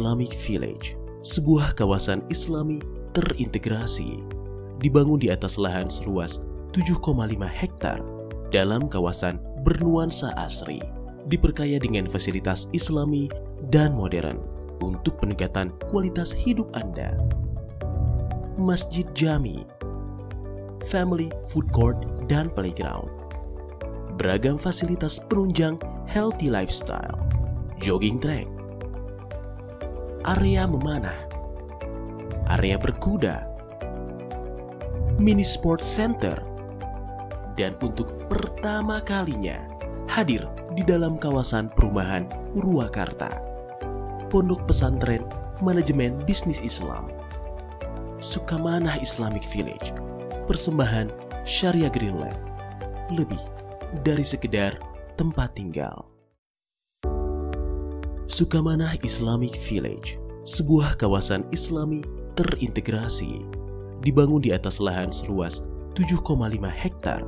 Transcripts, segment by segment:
Islamic Village, sebuah kawasan Islami terintegrasi, dibangun di atas lahan seluas 7,5 hektar dalam kawasan bernuansa asri, diperkaya dengan fasilitas Islami dan modern untuk peningkatan kualitas hidup Anda. Masjid Jami, family food court dan playground, beragam fasilitas penunjang healthy lifestyle, jogging track, area memanah, area berkuda, mini sport center, dan untuk pertama kalinya hadir di dalam kawasan perumahan Purwakarta, Pondok Pesantren Manajemen Bisnis Islam, Sukamanah Islamic Village, persembahan Syariah Greenland, lebih dari sekedar tempat tinggal. Sukamanah Islamic Village, sebuah kawasan Islami terintegrasi, dibangun di atas lahan seluas 7,5 hektar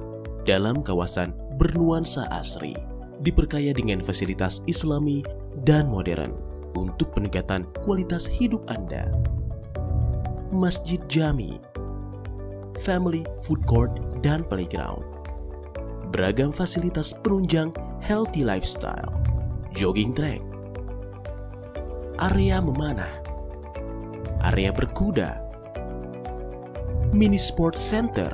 dalam kawasan bernuansa asri, diperkaya dengan fasilitas Islami dan modern untuk peningkatan kualitas hidup Anda. Masjid Jami, family food court dan playground, beragam fasilitas penunjang healthy lifestyle, jogging track, area memanah, area berkuda, mini sport center,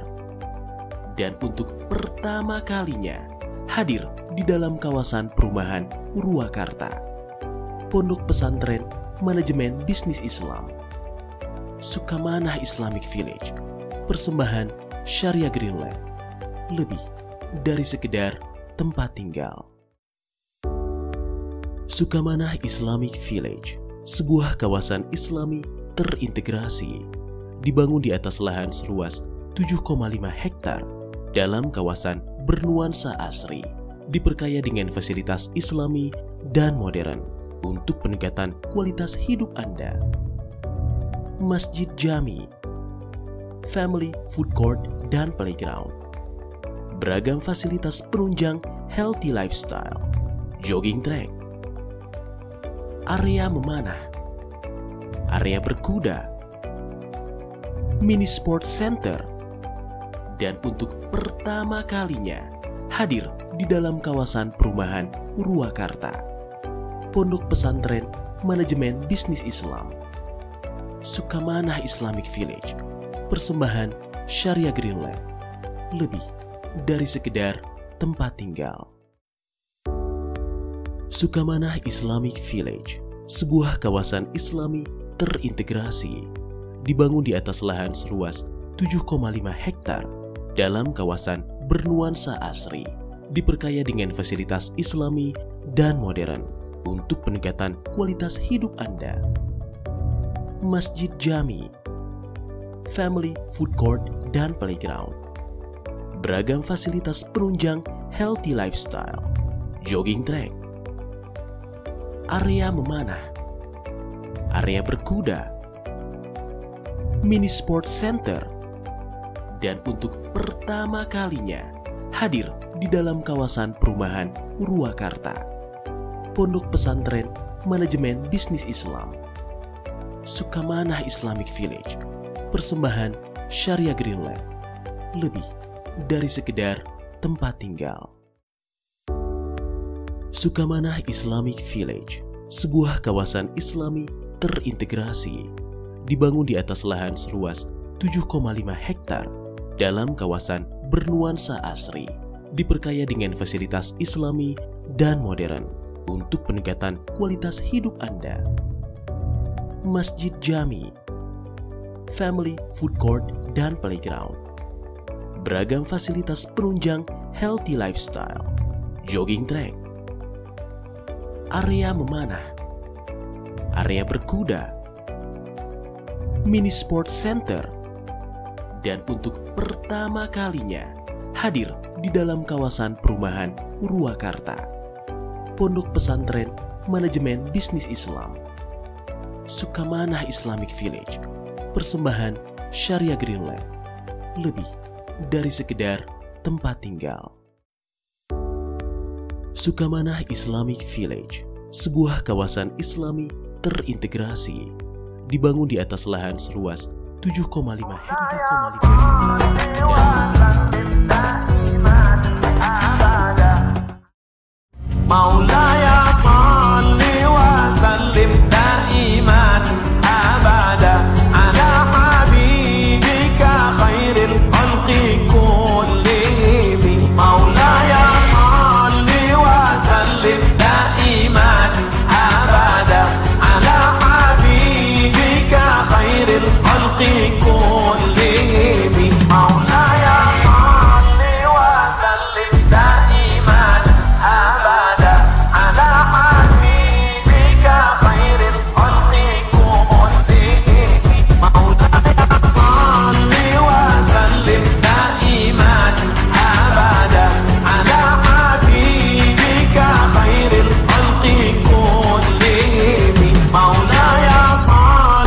dan untuk pertama kalinya hadir di dalam kawasan perumahan Purwakarta, Pondok Pesantren Manajemen Bisnis Islam, Sukamanah Islamic Village, persembahan Syariah Greenland, lebih dari sekedar tempat tinggal. Sukamanah Islamic Village, sebuah kawasan Islami terintegrasi, dibangun di atas lahan seluas 7,5 hektar dalam kawasan bernuansa asri, diperkaya dengan fasilitas Islami dan modern untuk peningkatan kualitas hidup Anda. Masjid Jami, family food court dan playground, beragam fasilitas penunjang healthy lifestyle, jogging track, area memanah, area berkuda, mini sport center, dan untuk pertama kalinya hadir di dalam kawasan perumahan Purwakarta, Pondok Pesantren Manajemen Bisnis Islam, Sukamanah Islamic Village, persembahan Syariah Greenland, lebih dari sekedar tempat tinggal. Sukamanah Islamic Village, sebuah kawasan Islami terintegrasi, dibangun di atas lahan seluas 7,5 hektar dalam kawasan bernuansa asri, diperkaya dengan fasilitas Islami dan modern untuk peningkatan kualitas hidup Anda. Masjid Jami, family food court dan playground, beragam fasilitas penunjang healthy lifestyle, jogging track, area memanah, area berkuda, mini sport center, dan untuk pertama kalinya hadir di dalam kawasan perumahan Purwakarta, Pondok Pesantren Manajemen Bisnis Islam, Sukamanah Islamic Village, persembahan Syariah Greenland, lebih dari sekedar tempat tinggal. Sukamanah Islamic Village, sebuah kawasan Islami terintegrasi, dibangun di atas lahan seluas 7,5 hektar dalam kawasan bernuansa asri, diperkaya dengan fasilitas Islami dan modern untuk peningkatan kualitas hidup Anda. Masjid Jami, family food court dan playground, beragam fasilitas penunjang healthy lifestyle, jogging track, area memanah, area berkuda, mini sport center, dan untuk pertama kalinya hadir di dalam kawasan perumahan Purwakarta, Pondok Pesantren Manajemen Bisnis Islam, Sukamanah Islamic Village, persembahan Syariah Greenland, lebih dari sekedar tempat tinggal. Sukamanah Islamic Village, sebuah kawasan Islami terintegrasi, dibangun di atas lahan seluas 7,5 hektar. Maulaya salli wa sallim daiman abada ala habibika khairil khalqi kullihim. Maulaya salli wa sallim daiman abada ala habibika khairil khalqi kullihim. Maulaya salli wa sallim daiman abada ala habibika khairil khalqi kullihim. Maulaya salli wa sallim daiman abada ala habibika khairil khalqi kullihim. Maulaya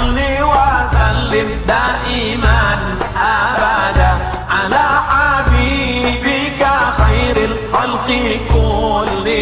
salli wa sallim daiman abada ala habibika khairil khalqi kullihim.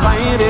خير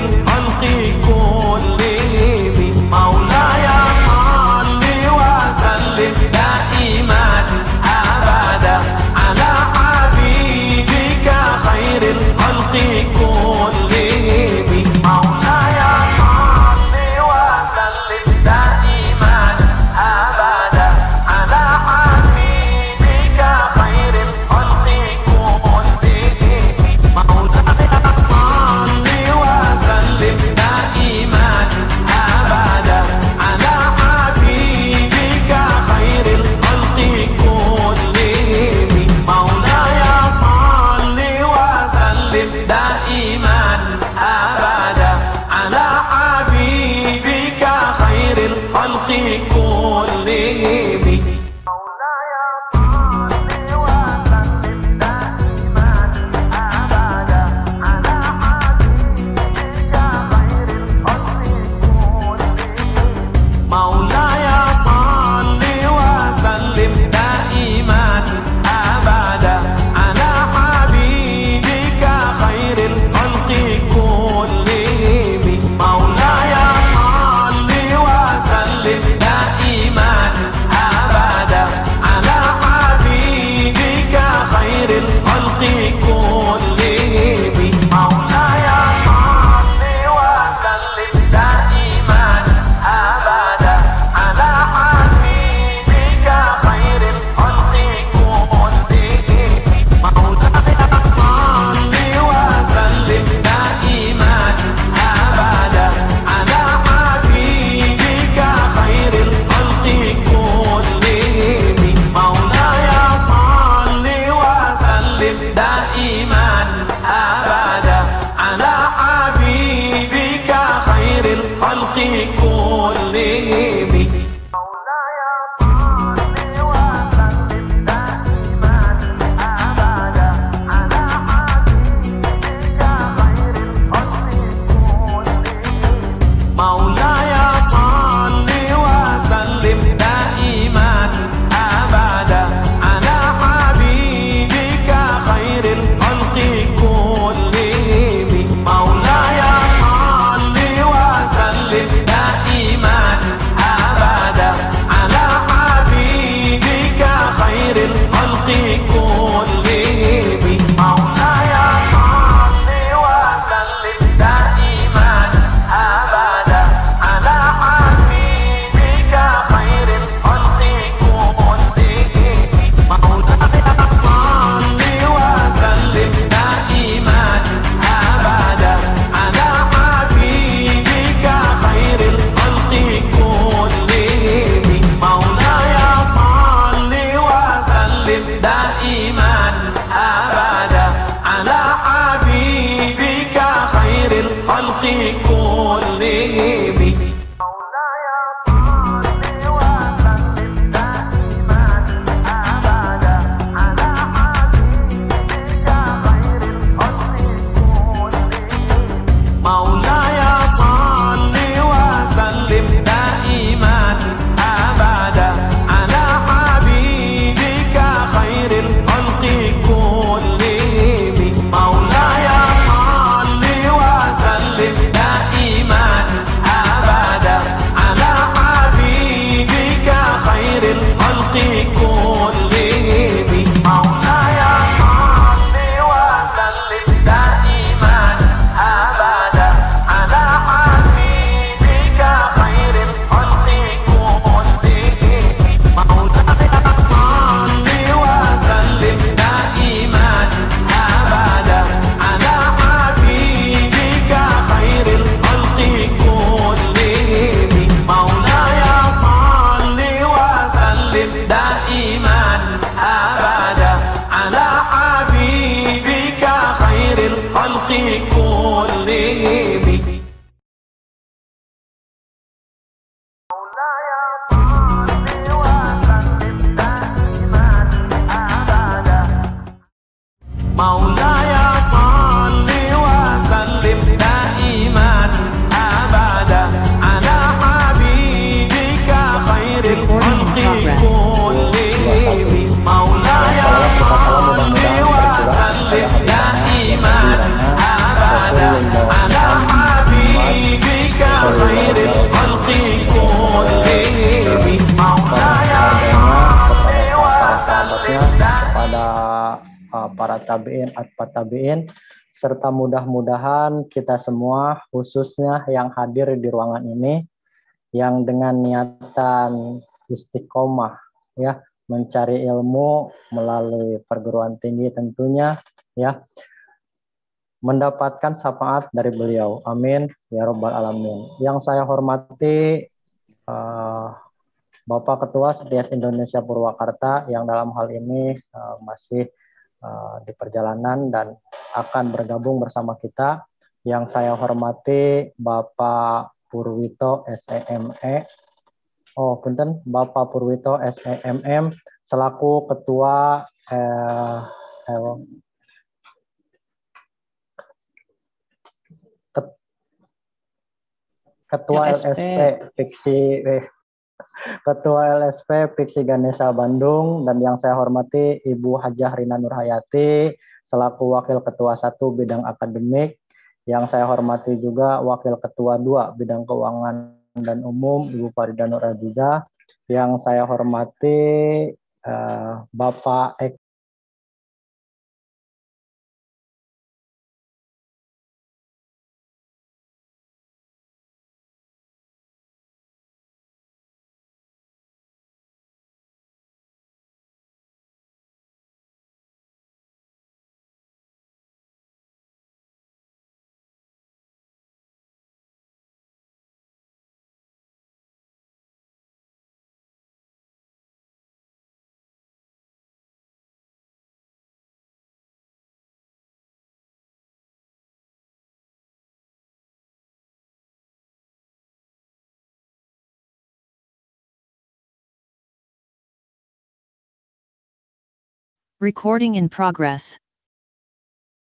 الخلق كلهم مولاي صل وسلم دائما أبدا على حبيبك خير الخلق كلهم مولاي صل وسلم دائما أبدا على حبيبك خير الخلق كلهم مولاي صل وسلم دائما أبدا على حبيبك خير الخلق كلهم مولاي صل وسلم دائما أبدا على حبيبك خير الخلق كلهم مولاي صل وسلم دائما أبدا على حبيبك خير الخلق كلهم مولاي kepada para tabi'in, atba'ut tabi'in, serta mudah-mudahan kita semua, khususnya yang hadir di ruangan ini, yang dengan niatan istiqomah, ya, mencari ilmu melalui perguruan tinggi tentunya, ya, mendapatkan syafaat dari beliau. Amin ya rabbal alamin. Yang saya hormati Bapak Ketua STIAS Indonesia Purwakarta yang dalam hal ini masih di perjalanan dan akan bergabung bersama kita. Yang saya hormati Bapak Purwito SEME. Punten, Bapak Purwito SEMM selaku Ketua Ketua LSP Fiksi Ketua LSP Fiksi Ganesha Bandung, dan yang saya hormati Ibu Hajah Rina Nurhayati selaku Wakil Ketua 1 Bidang Akademik. Yang saya hormati juga Wakil Ketua 2 Bidang Keuangan dan Umum Ibu Farida Nur Aziza. Yang saya hormati Bapak Recording in progress.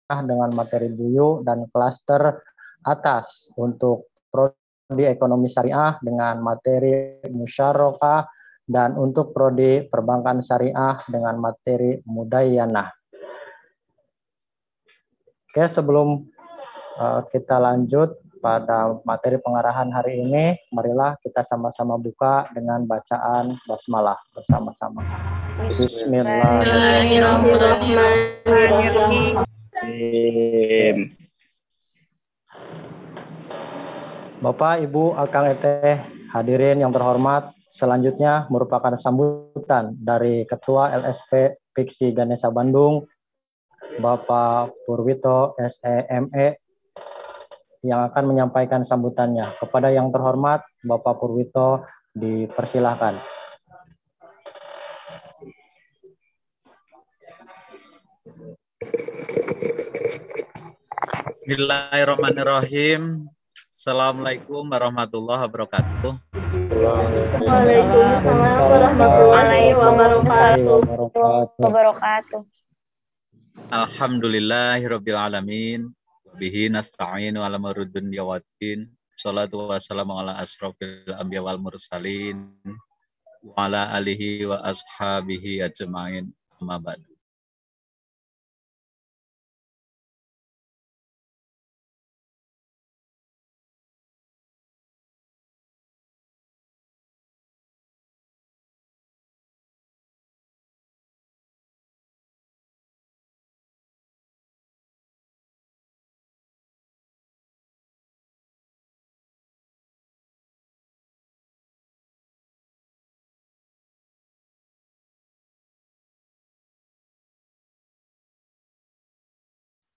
dengan materi buyu dan klaster atas untuk prodi ekonomi syariah dengan materi musyarakah, dan untuk prodi perbankan syariah dengan materi mudayanah. Oke, sebelum kita lanjut pada materi pengarahan hari ini, marilah kita sama-sama buka dengan bacaan basmalah bersama-sama. Bismillahirrahmanirrahim. Bapak, Ibu, Akang Eteh, hadirin yang terhormat, selanjutnya merupakan sambutan dari Ketua LSP Fiksi Ganesha Bandung, Bapak Purwito SEME, yang akan menyampaikan sambutannya. Kepada yang terhormat, Bapak Purwito, dipersilahkan. Bismillahirrahmanirrahim. Assalamualaikum warahmatullahi wabarakatuh. Waalaikumsalam warahmatullahi wabarakatuh. Alhamdulillahirabbil alamin. Bihi nasta'inu ala marudun yawaddin. Shalatu wassalamu ala asrofil anbiya wal mursalin wa ala alihi wa ashabihi ajmain. Amma ba'du.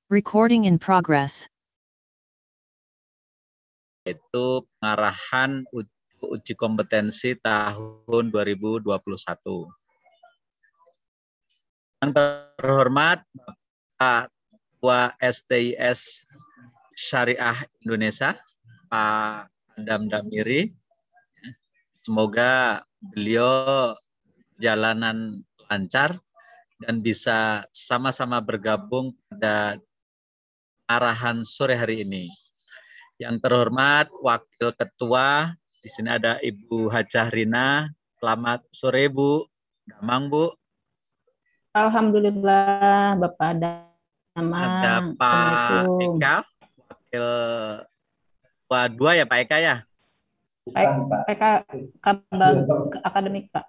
Recording in progress. Itu pengarahan uji kompetensi tahun 2021. Yang terhormat Bapak Ketua STIS Syariah Indonesia, Pak Adam Damiri. Semoga beliau jalanan lancar dan bisa sama-sama bergabung pada arahan sore hari ini. Yang terhormat Wakil Ketua, di sini ada Ibu Hajah Rina. Selamat sore Bu. Damang Bu. Alhamdulillah Bapak Damang. Ada Pak Eka, Wakil Ketua 2 ya Pak Eka ya? PK Kabag Akademik Pak.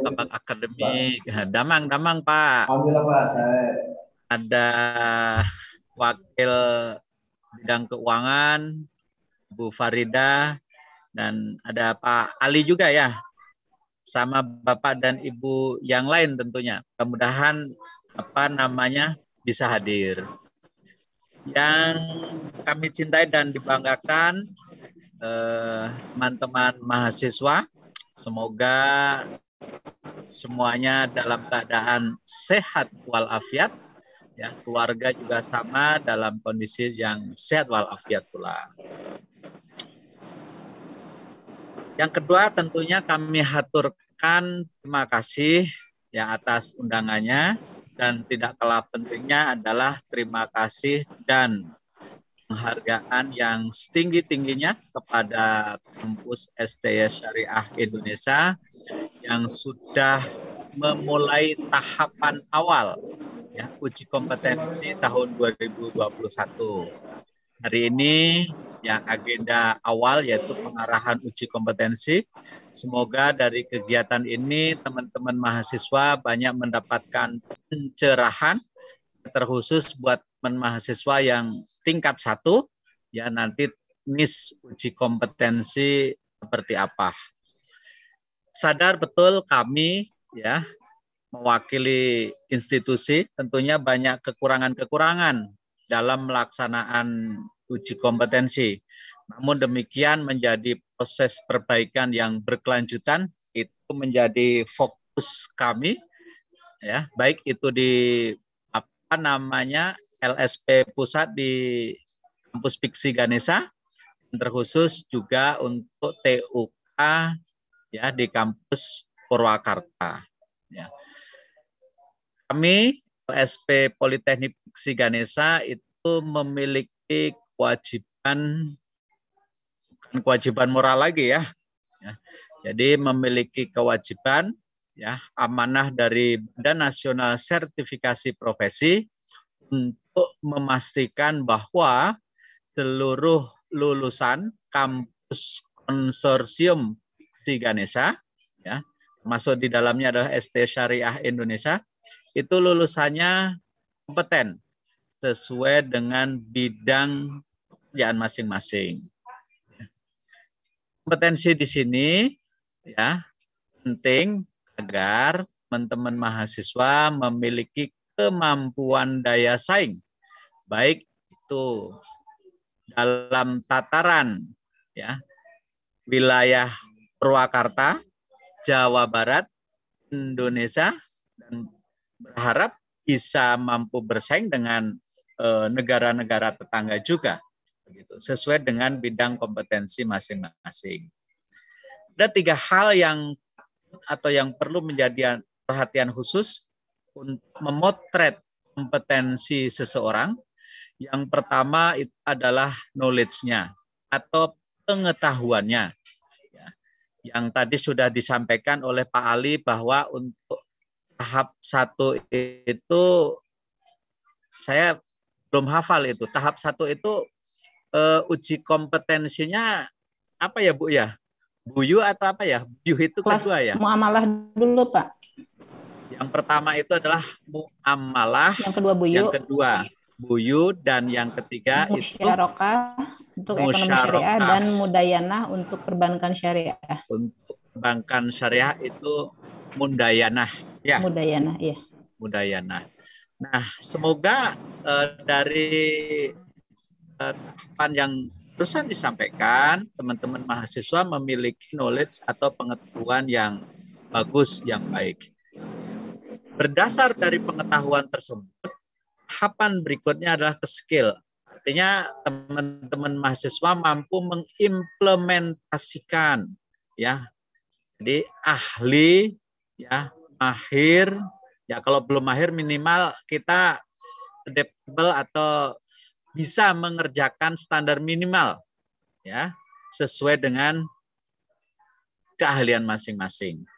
Kabag Akademik. Damang Pak. Alhamdulillah Pak. Ada Wakil Bidang Keuangan, Bu Farida, dan ada Pak Ali juga ya, sama Bapak dan Ibu yang lain tentunya. Mudah-mudahan bisa hadir. Yang kami cintai dan dibanggakan, teman-teman mahasiswa, semoga semuanya dalam keadaan sehat walafiat. Ya, keluarga juga sama dalam kondisi yang sehat walafiat pula. Yang kedua tentunya kami haturkan terima kasih ya atas undangannya, dan tidak kalah pentingnya adalah terima kasih dan penghargaan yang setinggi-tingginya kepada kampus STIS Syariah Indonesia yang sudah memulai tahapan awal ya, uji kompetensi tahun 2021. Hari ini yang agenda awal yaitu pengarahan uji kompetensi. Semoga dari kegiatan ini teman-teman mahasiswa banyak mendapatkan pencerahan, terkhusus buat teman mahasiswa yang tingkat 1, ya nanti teknis uji kompetensi seperti apa. Sadar betul kami ya, mewakili institusi, tentunya banyak kekurangan-kekurangan dalam melaksanaan uji kompetensi. Namun demikian menjadi proses perbaikan yang berkelanjutan, itu menjadi fokus kami, ya, baik itu di LSP Pusat di kampus Piksi Ganesha, terkhusus juga untuk TUK ya di kampus Purwakarta. Ya. Kami LSP Politeknik Piksi Ganesha itu memiliki kewajiban, bukan kewajiban moral lagi ya. Jadi memiliki kewajiban ya, amanah dari Badan Nasional Sertifikasi Profesi untuk memastikan bahwa seluruh lulusan kampus konsorsium Piksi Ganesha ya, termasuk di dalamnya adalah STIS Syariah Indonesia, itu lulusannya kompeten sesuai dengan bidang pekerjaan masing-masing. Kompetensi di sini ya penting agar teman-teman mahasiswa memiliki kemampuan daya saing, baik itu dalam tataran ya wilayah Purwakarta, Jawa Barat, Indonesia, dan berharap bisa mampu bersaing dengan negara-negara tetangga juga, begitu, sesuai dengan bidang kompetensi masing-masing. Ada 3 hal yang perlu menjadi perhatian khusus untuk memotret kompetensi seseorang. Yang pertama itu adalah knowledge-nya atau pengetahuannya. Ya, yang tadi sudah disampaikan oleh Pak Ali bahwa untuk tahap 1 itu saya belum hafal itu. Tahap 1 itu uji kompetensinya apa ya Bu ya? Buyu atau apa ya? Buyu itu Kelas kedua ya? muamalah dulu Pak. Yang pertama itu adalah muamalah. Yang kedua buyu. Yang kedua buyu, dan yang ketiga itu musyarakah untuk ekonomi syariah, dan mudayanah untuk perbankan syariah. Untuk perbankan syariah itu mudayanah ya. Mudayanah, iya. Mudayanah. Nah, semoga dari tahapan yang barusan disampaikan, teman-teman mahasiswa memiliki knowledge atau pengetahuan yang bagus, yang baik. Berdasar dari pengetahuan tersebut, tahapan berikutnya adalah ke skill. Artinya teman-teman mahasiswa mampu mengimplementasikan, ya. Jadi ahli, ya, mahir, ya kalau belum mahir minimal kita adaptable atau bisa mengerjakan standar minimal, ya, sesuai dengan keahlian masing-masing.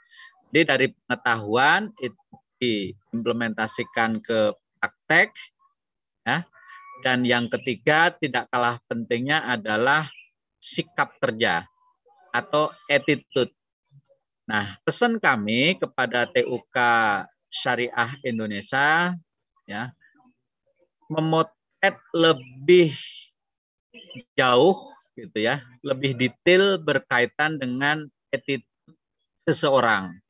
Jadi dari pengetahuan itu diimplementasikan ke praktek, ya. Dan yang ketiga tidak kalah pentingnya adalah sikap kerja atau attitude. Nah, pesan kami kepada TUK Syariah Indonesia, ya, memotret lebih jauh, gitu ya, lebih detail berkaitan dengan attitude seseorang.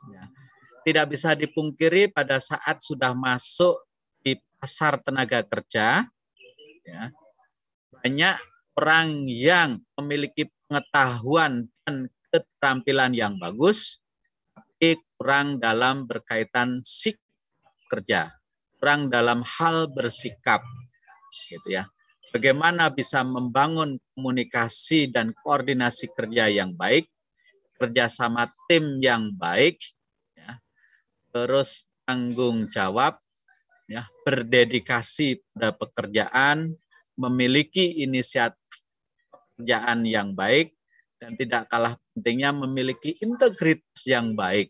Ya. Tidak bisa dipungkiri pada saat sudah masuk di pasar tenaga kerja, ya, banyak orang yang memiliki pengetahuan dan keterampilan yang bagus, tapi kurang dalam berkaitan sikap kerja, kurang dalam hal bersikap, gitu ya. Bagaimana bisa membangun komunikasi dan koordinasi kerja yang baik, kerjasama tim yang baik, ya, terus tanggung jawab, ya, berdedikasi pada pekerjaan, memiliki inisiatif pekerjaan yang baik, dan tidak kalah pentingnya memiliki integritas yang baik.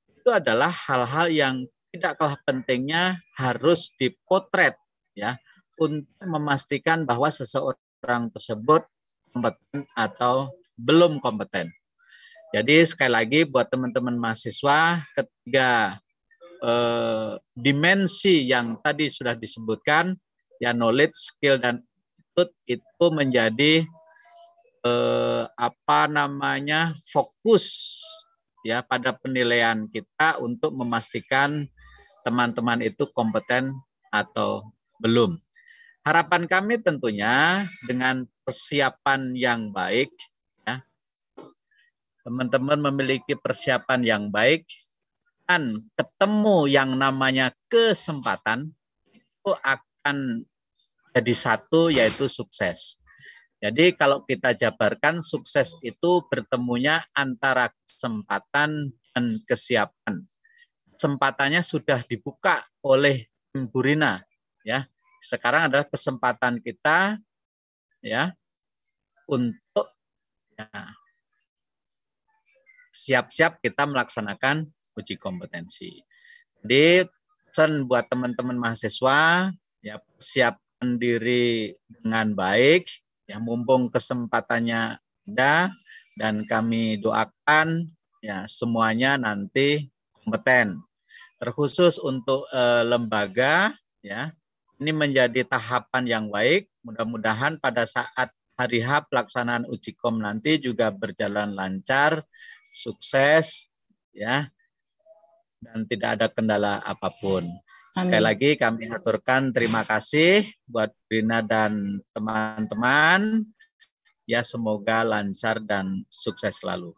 Itu adalah hal-hal yang tidak kalah pentingnya harus dipotret, ya, untuk memastikan bahwa seseorang tersebut kompeten atau belum kompeten. Jadi sekali lagi buat teman-teman mahasiswa, ketiga dimensi yang tadi sudah disebutkan, ya, knowledge, skill, dan attitude itu menjadi fokus, ya, pada penilaian kita untuk memastikan teman-teman itu kompeten atau belum. Harapan kami tentunya dengan persiapan yang baik, ya, teman-teman memiliki persiapan yang baik dan ketemu yang namanya kesempatan, itu akan jadi satu, yaitu sukses. Jadi kalau kita jabarkan, sukses itu bertemunya antara kesempatan dan kesiapan. Kesempatannya sudah dibuka oleh Bu Rina, ya. Sekarang adalah kesempatan kita, ya, untuk, ya, siap-siap kita melaksanakan uji kompetensi. Jadi pesan buat teman-teman mahasiswa, ya, persiapkan diri dengan baik, ya, mumpung kesempatannya ada, dan kami doakan, ya, semuanya nanti kompeten. Terkhusus untuk lembaga, ya, ini menjadi tahapan yang baik. Mudah-mudahan pada saat hari H pelaksanaan uji kom nanti juga berjalan lancar, sukses, ya, dan tidak ada kendala apapun. Sekali lagi kami aturkan terima kasih buat Rina dan teman-teman. Ya, semoga lancar dan sukses selalu.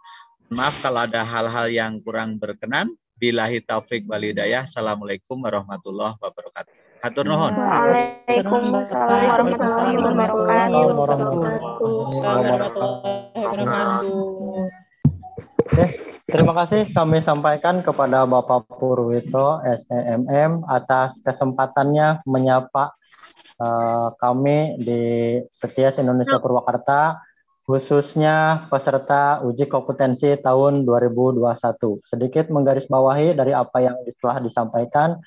Maaf kalau ada hal-hal yang kurang berkenan. Billahi taufik wal hidayah. Assalamualaikum warahmatullahi wabarakatuh. Hatur nuhun. Waalaikumsalam warahmatullahi wabarakatuh. Oke, terima kasih kami sampaikan kepada Bapak Purwito SEMM atas kesempatannya menyapa kami di Setias Indonesia Purwakarta, khususnya peserta uji kompetensi tahun 2021. Sedikit menggarisbawahi dari apa yang telah disampaikan,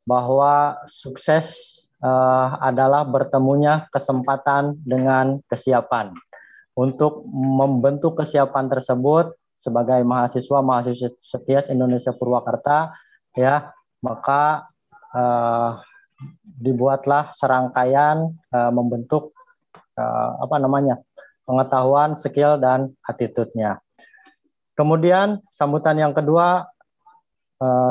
bahwa sukses adalah bertemunya kesempatan dengan kesiapan. Untuk membentuk kesiapan tersebut, sebagai mahasiswa Setias Indonesia Purwakarta, ya, maka dibuatlah serangkaian membentuk pengetahuan, skill, dan attitude-nya. Kemudian sambutan yang kedua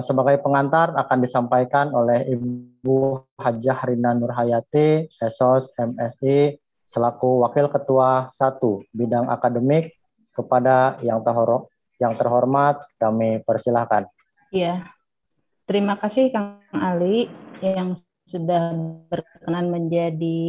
Sebagai pengantar akan disampaikan oleh Ibu Hajah Rina Nurhayati, SOS MSI, selaku Wakil Ketua 1 Bidang Akademik. Kepada yang terhormat, kami persilahkan. Iya, terima kasih Kang Ali yang sudah berkenan menjadi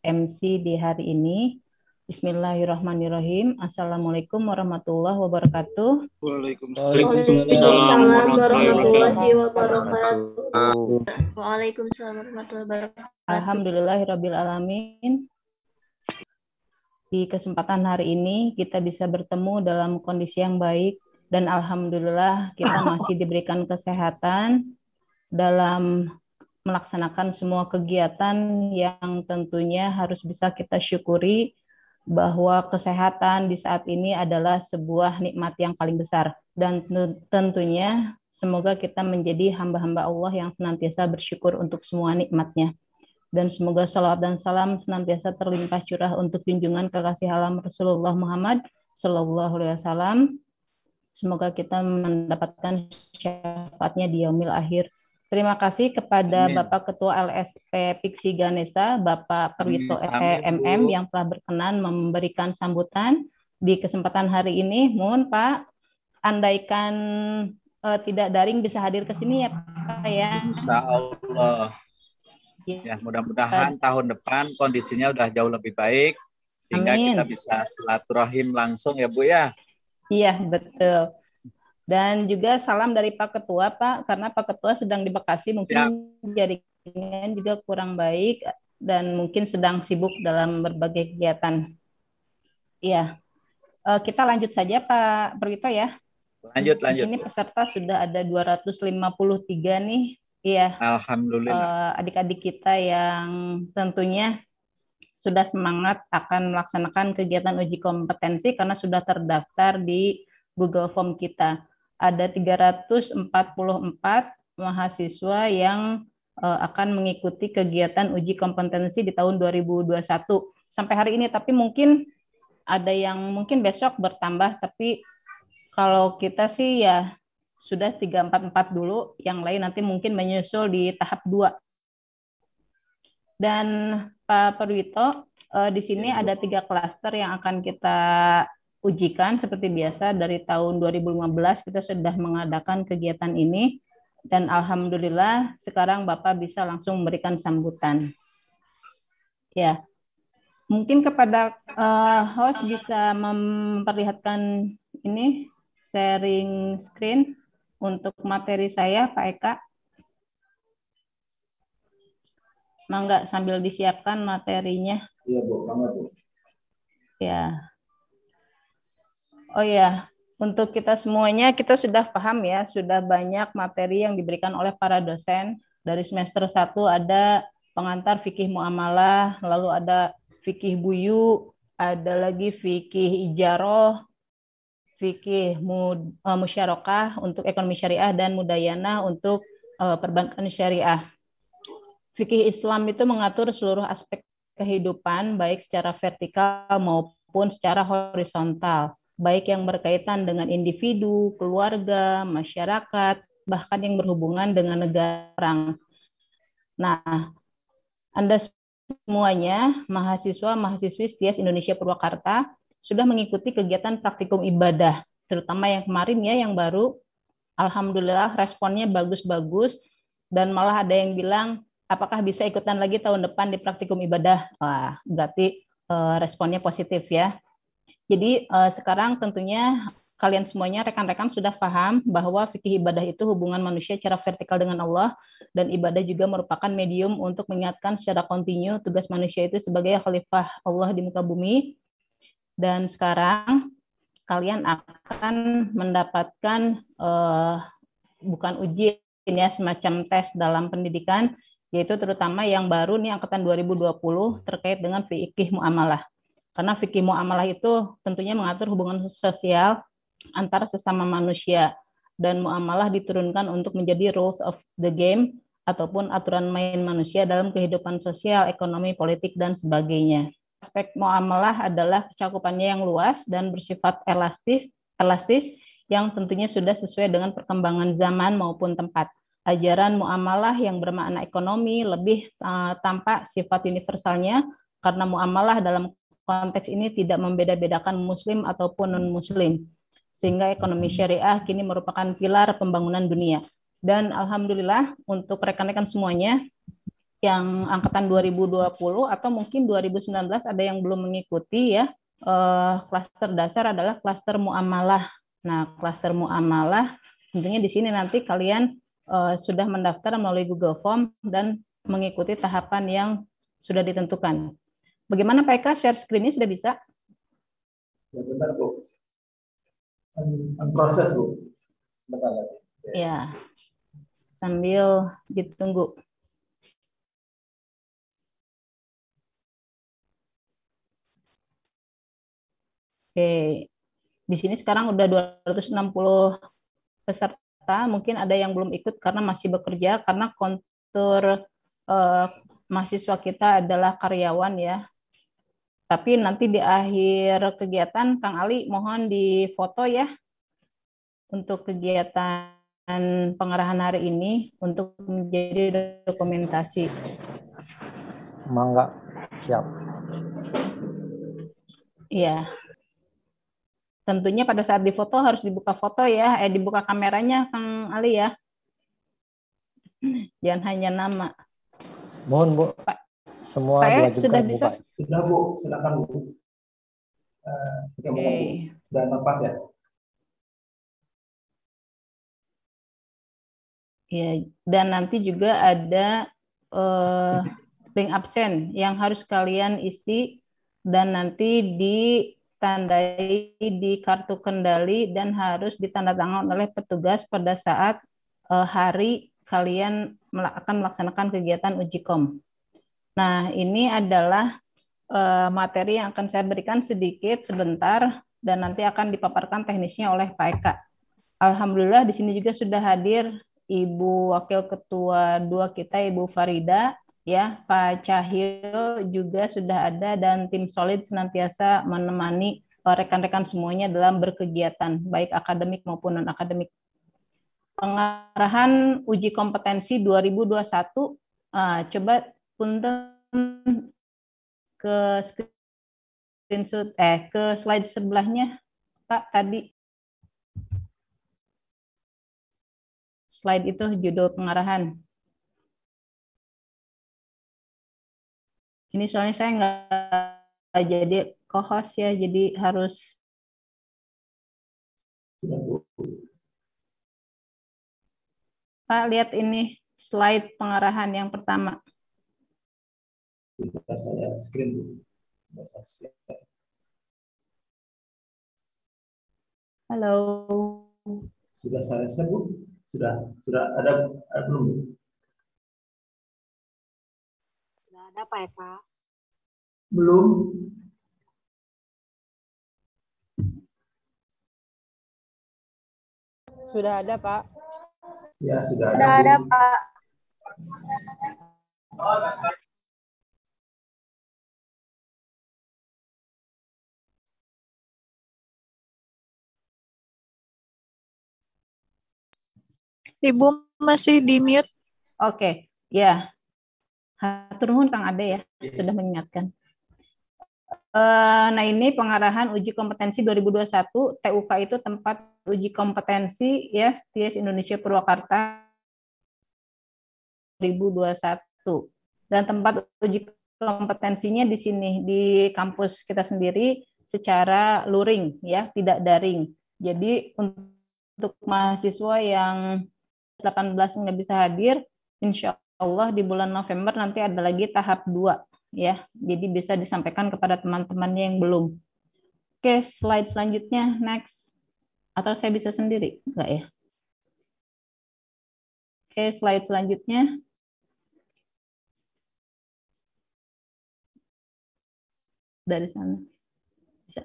MC di hari ini. Bismillahirrahmanirrahim. Assalamualaikum warahmatullahi wabarakatuh. Waalaikumsalam warahmatullahi wabarakatuh. Waalaikumsalam warahmatullahi wabarakatuh. Alhamdulillahirabbil alamin. Di kesempatan hari ini kita bisa bertemu dalam kondisi yang baik dan alhamdulillah kita masih diberikan kesehatan dalam melaksanakan semua kegiatan yang tentunya harus bisa kita syukuri bahwa kesehatan di saat ini adalah sebuah nikmat yang paling besar. Dan tentunya semoga kita menjadi hamba-hamba Allah yang senantiasa bersyukur untuk semua nikmatnya. Dan semoga salawat dan salam senantiasa terlimpah curah untuk junjungan kekasih alam Rasulullah Muhammad Sallallahu Alaihi Wasallam. Semoga kita mendapatkan syafaatnya di yaumil akhir. Terima kasih kepada Bapak Ketua LSP Piksi Ganesha, Bapak Perwito MM yang telah berkenan memberikan sambutan di kesempatan hari ini. Mohon Pak, andaikan tidak daring bisa hadir ke sini ya Pak ya. Insya Allah. Ya, mudah-mudahan tahun depan kondisinya udah jauh lebih baik sehingga kita bisa silaturahim langsung ya Bu ya. Iya, betul. Dan juga salam dari Pak Ketua, Pak, karena Pak Ketua sedang di Bekasi, mungkin jaringan juga kurang baik dan mungkin sedang sibuk dalam berbagai kegiatan. Iya, kita lanjut saja Pak Perwito ya. Lanjut. Di sini peserta sudah ada 253 nih. Iya. Alhamdulillah. Adik-adik kita yang tentunya sudah semangat akan melaksanakan kegiatan uji kompetensi karena sudah terdaftar di Google Form kita. Ada 344 mahasiswa yang akan mengikuti kegiatan uji kompetensi di tahun 2021 sampai hari ini, tapi mungkin ada yang mungkin besok bertambah, tapi kalau kita sih ya sudah 344 dulu, yang lain nanti mungkin menyusul di tahap 2. Dan Pak Perwito, di sini ada 3 klaster yang akan kita ujikan seperti biasa. Dari tahun 2015 kita sudah mengadakan kegiatan ini dan alhamdulillah sekarang Bapak bisa langsung memberikan sambutan. Ya, mungkin kepada host bisa memperlihatkan ini sharing screen untuk materi saya, Pak Eka. Mangga sambil disiapkan materinya. Iya, Bu. Mangga, Bu. Ya. Oh ya, untuk kita semuanya kita sudah paham ya, sudah banyak materi yang diberikan oleh para dosen. Dari semester 1 ada pengantar fikih muamalah, lalu ada fikih buyu, ada lagi fikih ijaroh, fikih musyarakah untuk ekonomi syariah dan mudayana untuk perbankan syariah. Fikih Islam itu mengatur seluruh aspek kehidupan baik secara vertikal maupun secara horizontal, baik yang berkaitan dengan individu, keluarga, masyarakat, bahkan yang berhubungan dengan negara. Nah, Anda semuanya, mahasiswa-mahasiswi STIAS Indonesia Purwakarta, sudah mengikuti kegiatan praktikum ibadah, terutama yang kemarin ya, yang baru. Alhamdulillah responnya bagus-bagus, dan malah ada yang bilang, apakah bisa ikutan lagi tahun depan di praktikum ibadah? Wah, berarti responnya positif ya. Jadi sekarang tentunya kalian semuanya rekan-rekan sudah paham bahwa fikih ibadah itu hubungan manusia secara vertikal dengan Allah, dan ibadah juga merupakan medium untuk mengingatkan secara kontinu tugas manusia itu sebagai khalifah Allah di muka bumi. Dan sekarang kalian akan mendapatkan bukan ujian ya, semacam tes dalam pendidikan, yaitu terutama yang baru nih angkatan 2020 terkait dengan fikih muamalah. Karena fikih muamalah itu tentunya mengatur hubungan sosial antara sesama manusia, dan muamalah diturunkan untuk menjadi rules of the game ataupun aturan main manusia dalam kehidupan sosial, ekonomi, politik, dan sebagainya. Aspek muamalah adalah cakupannya yang luas dan bersifat elastis yang tentunya sudah sesuai dengan perkembangan zaman maupun tempat. Ajaran muamalah yang bermakna ekonomi lebih tampak sifat universalnya karena muamalah dalam konteks ini tidak membeda-bedakan muslim ataupun non-muslim. Sehingga ekonomi syariah kini merupakan pilar pembangunan dunia. Dan alhamdulillah untuk rekan-rekan semuanya yang angkatan 2020 atau mungkin 2019 ada yang belum mengikuti ya, klaster dasar adalah klaster muamalah. Nah, klaster muamalah tentunya di sini nanti kalian sudah mendaftar melalui Google Form dan mengikuti tahapan yang sudah ditentukan. Bagaimana Pak Eka, share screen-nya sudah bisa? Ya, benar, Bu. Proses, Bu. Bentar lagi. Ya, sambil ditunggu. Oke, di sini sekarang udah 260 peserta. Mungkin ada yang belum ikut karena masih bekerja, karena kontur mahasiswa kita adalah karyawan ya. Tapi nanti di akhir kegiatan, Kang Ali mohon difoto ya untuk kegiatan pengarahan hari ini untuk menjadi dokumentasi. Mangga, siap. Iya. Tentunya pada saat difoto harus dibuka foto ya, dibuka kameranya Kang Ali ya. Jangan hanya nama. Mohon Bu, Pak, semua Pak diwajibkan sudah buka. bisa? Sudah, Bu. Silakan, Bu. Oke. Sudah tepat ya? Ya, dan nanti juga ada link absen yang harus kalian isi dan nanti ditandai di kartu kendali dan harus ditandatangani oleh petugas pada saat hari kalian akan melaksanakan kegiatan uji kom. Nah, ini adalah materi yang akan saya berikan sedikit sebentar dan nanti akan dipaparkan teknisnya oleh Pak Eka. Alhamdulillah di sini juga sudah hadir Ibu Wakil Ketua 2 kita, Ibu Farida, ya, Pak Cahyo juga sudah ada dan tim solid senantiasa menemani rekan-rekan semuanya dalam berkegiatan, baik akademik maupun non-akademik. Pengarahan uji kompetensi 2021, coba punten ke screenshot, ke slide sebelahnya, Pak, tadi. Slide itu judul pengarahan. Ini soalnya saya nggak jadi co-host ya, jadi harus. Pak, lihat ini slide pengarahan yang pertama. Saya screen. Halo. Sudah saya share, Bu? Sudah ada belum? Sudah ada Pak Eka? Belum. Sudah ada, Pak. Ya, sudah Sudah ada, Pak. Ibu masih di mute. Oke, ya. Hatur nuhun Kang Ade ya, sudah mengingatkan. Nah, ini pengarahan uji kompetensi 2021, TUK itu tempat uji kompetensi ya, STIES Indonesia Purwakarta 2021. Dan tempat uji kompetensinya di sini, di kampus kita sendiri secara luring ya, tidak daring. Jadi untuk mahasiswa yang 18 nggak bisa hadir, insya Allah di bulan November nanti ada lagi tahap 2 ya, jadi bisa disampaikan kepada teman-temannya yang belum. Oke, slide selanjutnya, next. Atau saya bisa sendiri, enggak ya? Oke, slide selanjutnya. Dari sana. Bisa.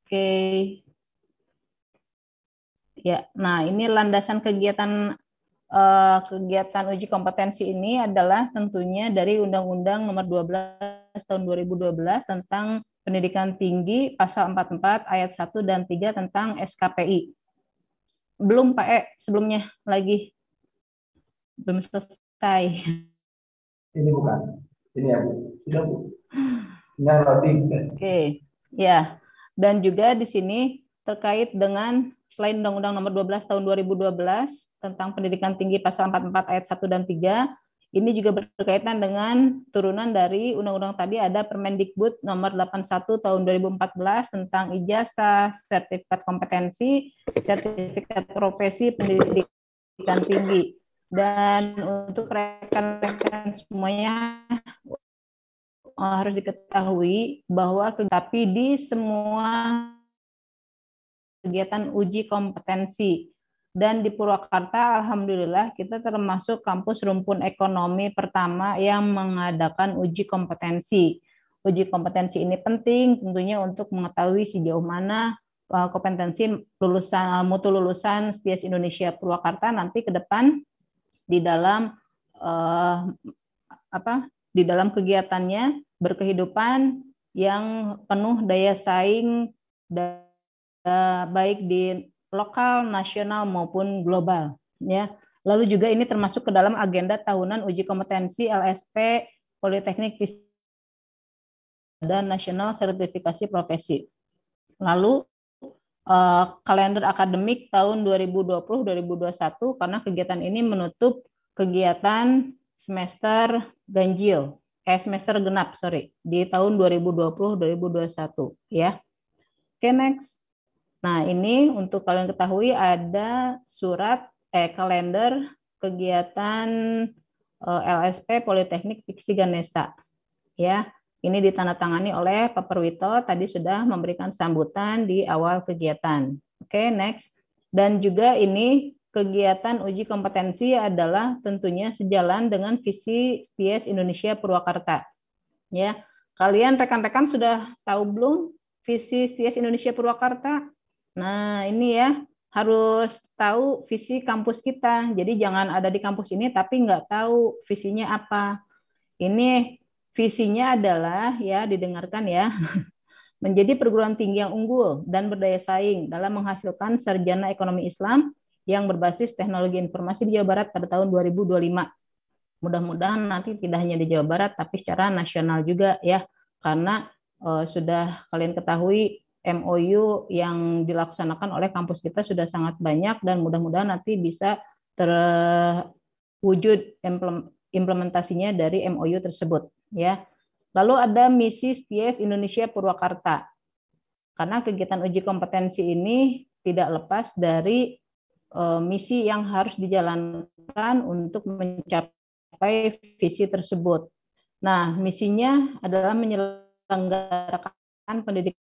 Oke. Ya, nah ini landasan kegiatan uji kompetensi ini adalah tentunya dari Undang-Undang Nomor 12 Tahun 2012 tentang Pendidikan Tinggi pasal 44 ayat 1 dan 3 tentang SKPI. Belum Pak sebelumnya lagi. Belum selesai. Ini bukan. Ini ya Bu. Sudah Bu. Ini loading. Oke. Ya. Dan juga di sini terkait dengan selain Undang-Undang Nomor 12 Tahun 2012 tentang Pendidikan Tinggi pasal 44 ayat 1 dan 3, ini juga berkaitan dengan turunan dari undang-undang tadi, ada Permendikbud Nomor 81 Tahun 2014 tentang ijazah, sertifikat kompetensi, sertifikat profesi pendidikan tinggi. Dan untuk rekan-rekan semuanya harus diketahui bahwa tapi di semua kegiatan uji kompetensi. Dan di Purwakarta, alhamdulillah kita termasuk kampus rumpun ekonomi pertama yang mengadakan uji kompetensi. Uji kompetensi ini penting tentunya untuk mengetahui sejauh mana kompetensi mutu lulusan STIAS Indonesia Purwakarta nanti ke depan di dalam di dalam kegiatannya berkehidupan yang penuh daya saing baik di lokal, nasional maupun global, ya. Lalu juga ini termasuk ke dalam agenda tahunan uji kompetensi LSP Politeknik dan Nasional Sertifikasi Profesi. Lalu kalender akademik tahun 2020-2021 karena kegiatan ini menutup kegiatan semester genap di tahun 2020-2021, ya. Oke, next. Nah, ini untuk kalian ketahui ada surat kalender kegiatan LSP Politeknik Piksi Ganesha. Ya, ini ditandatangani oleh Pak Perwito, tadi sudah memberikan sambutan di awal kegiatan. Oke, next. Dan juga ini kegiatan uji kompetensi adalah tentunya sejalan dengan visi STIAS Indonesia Purwakarta. Ya, kalian rekan-rekan sudah tahu belum visi STIAS Indonesia Purwakarta? Nah, ini ya, harus tahu visi kampus kita. Jadi jangan ada di kampus ini tapi nggak tahu visinya apa. Ini visinya adalah, ya didengarkan ya, menjadi perguruan tinggi yang unggul dan berdaya saing dalam menghasilkan sarjana ekonomi Islam yang berbasis teknologi informasi di Jawa Barat pada tahun 2025. Mudah-mudahan nanti tidak hanya di Jawa Barat tapi secara nasional juga ya, karena sudah kalian ketahui MOU yang dilaksanakan oleh kampus kita sudah sangat banyak dan mudah-mudahan nanti bisa terwujud implementasinya dari MOU tersebut, ya. Lalu ada misi STIAS Indonesia Purwakarta. Karena kegiatan uji kompetensi ini tidak lepas dari misi yang harus dijalankan untuk mencapai visi tersebut. Nah, misinya adalah menyelenggarakan pendidikan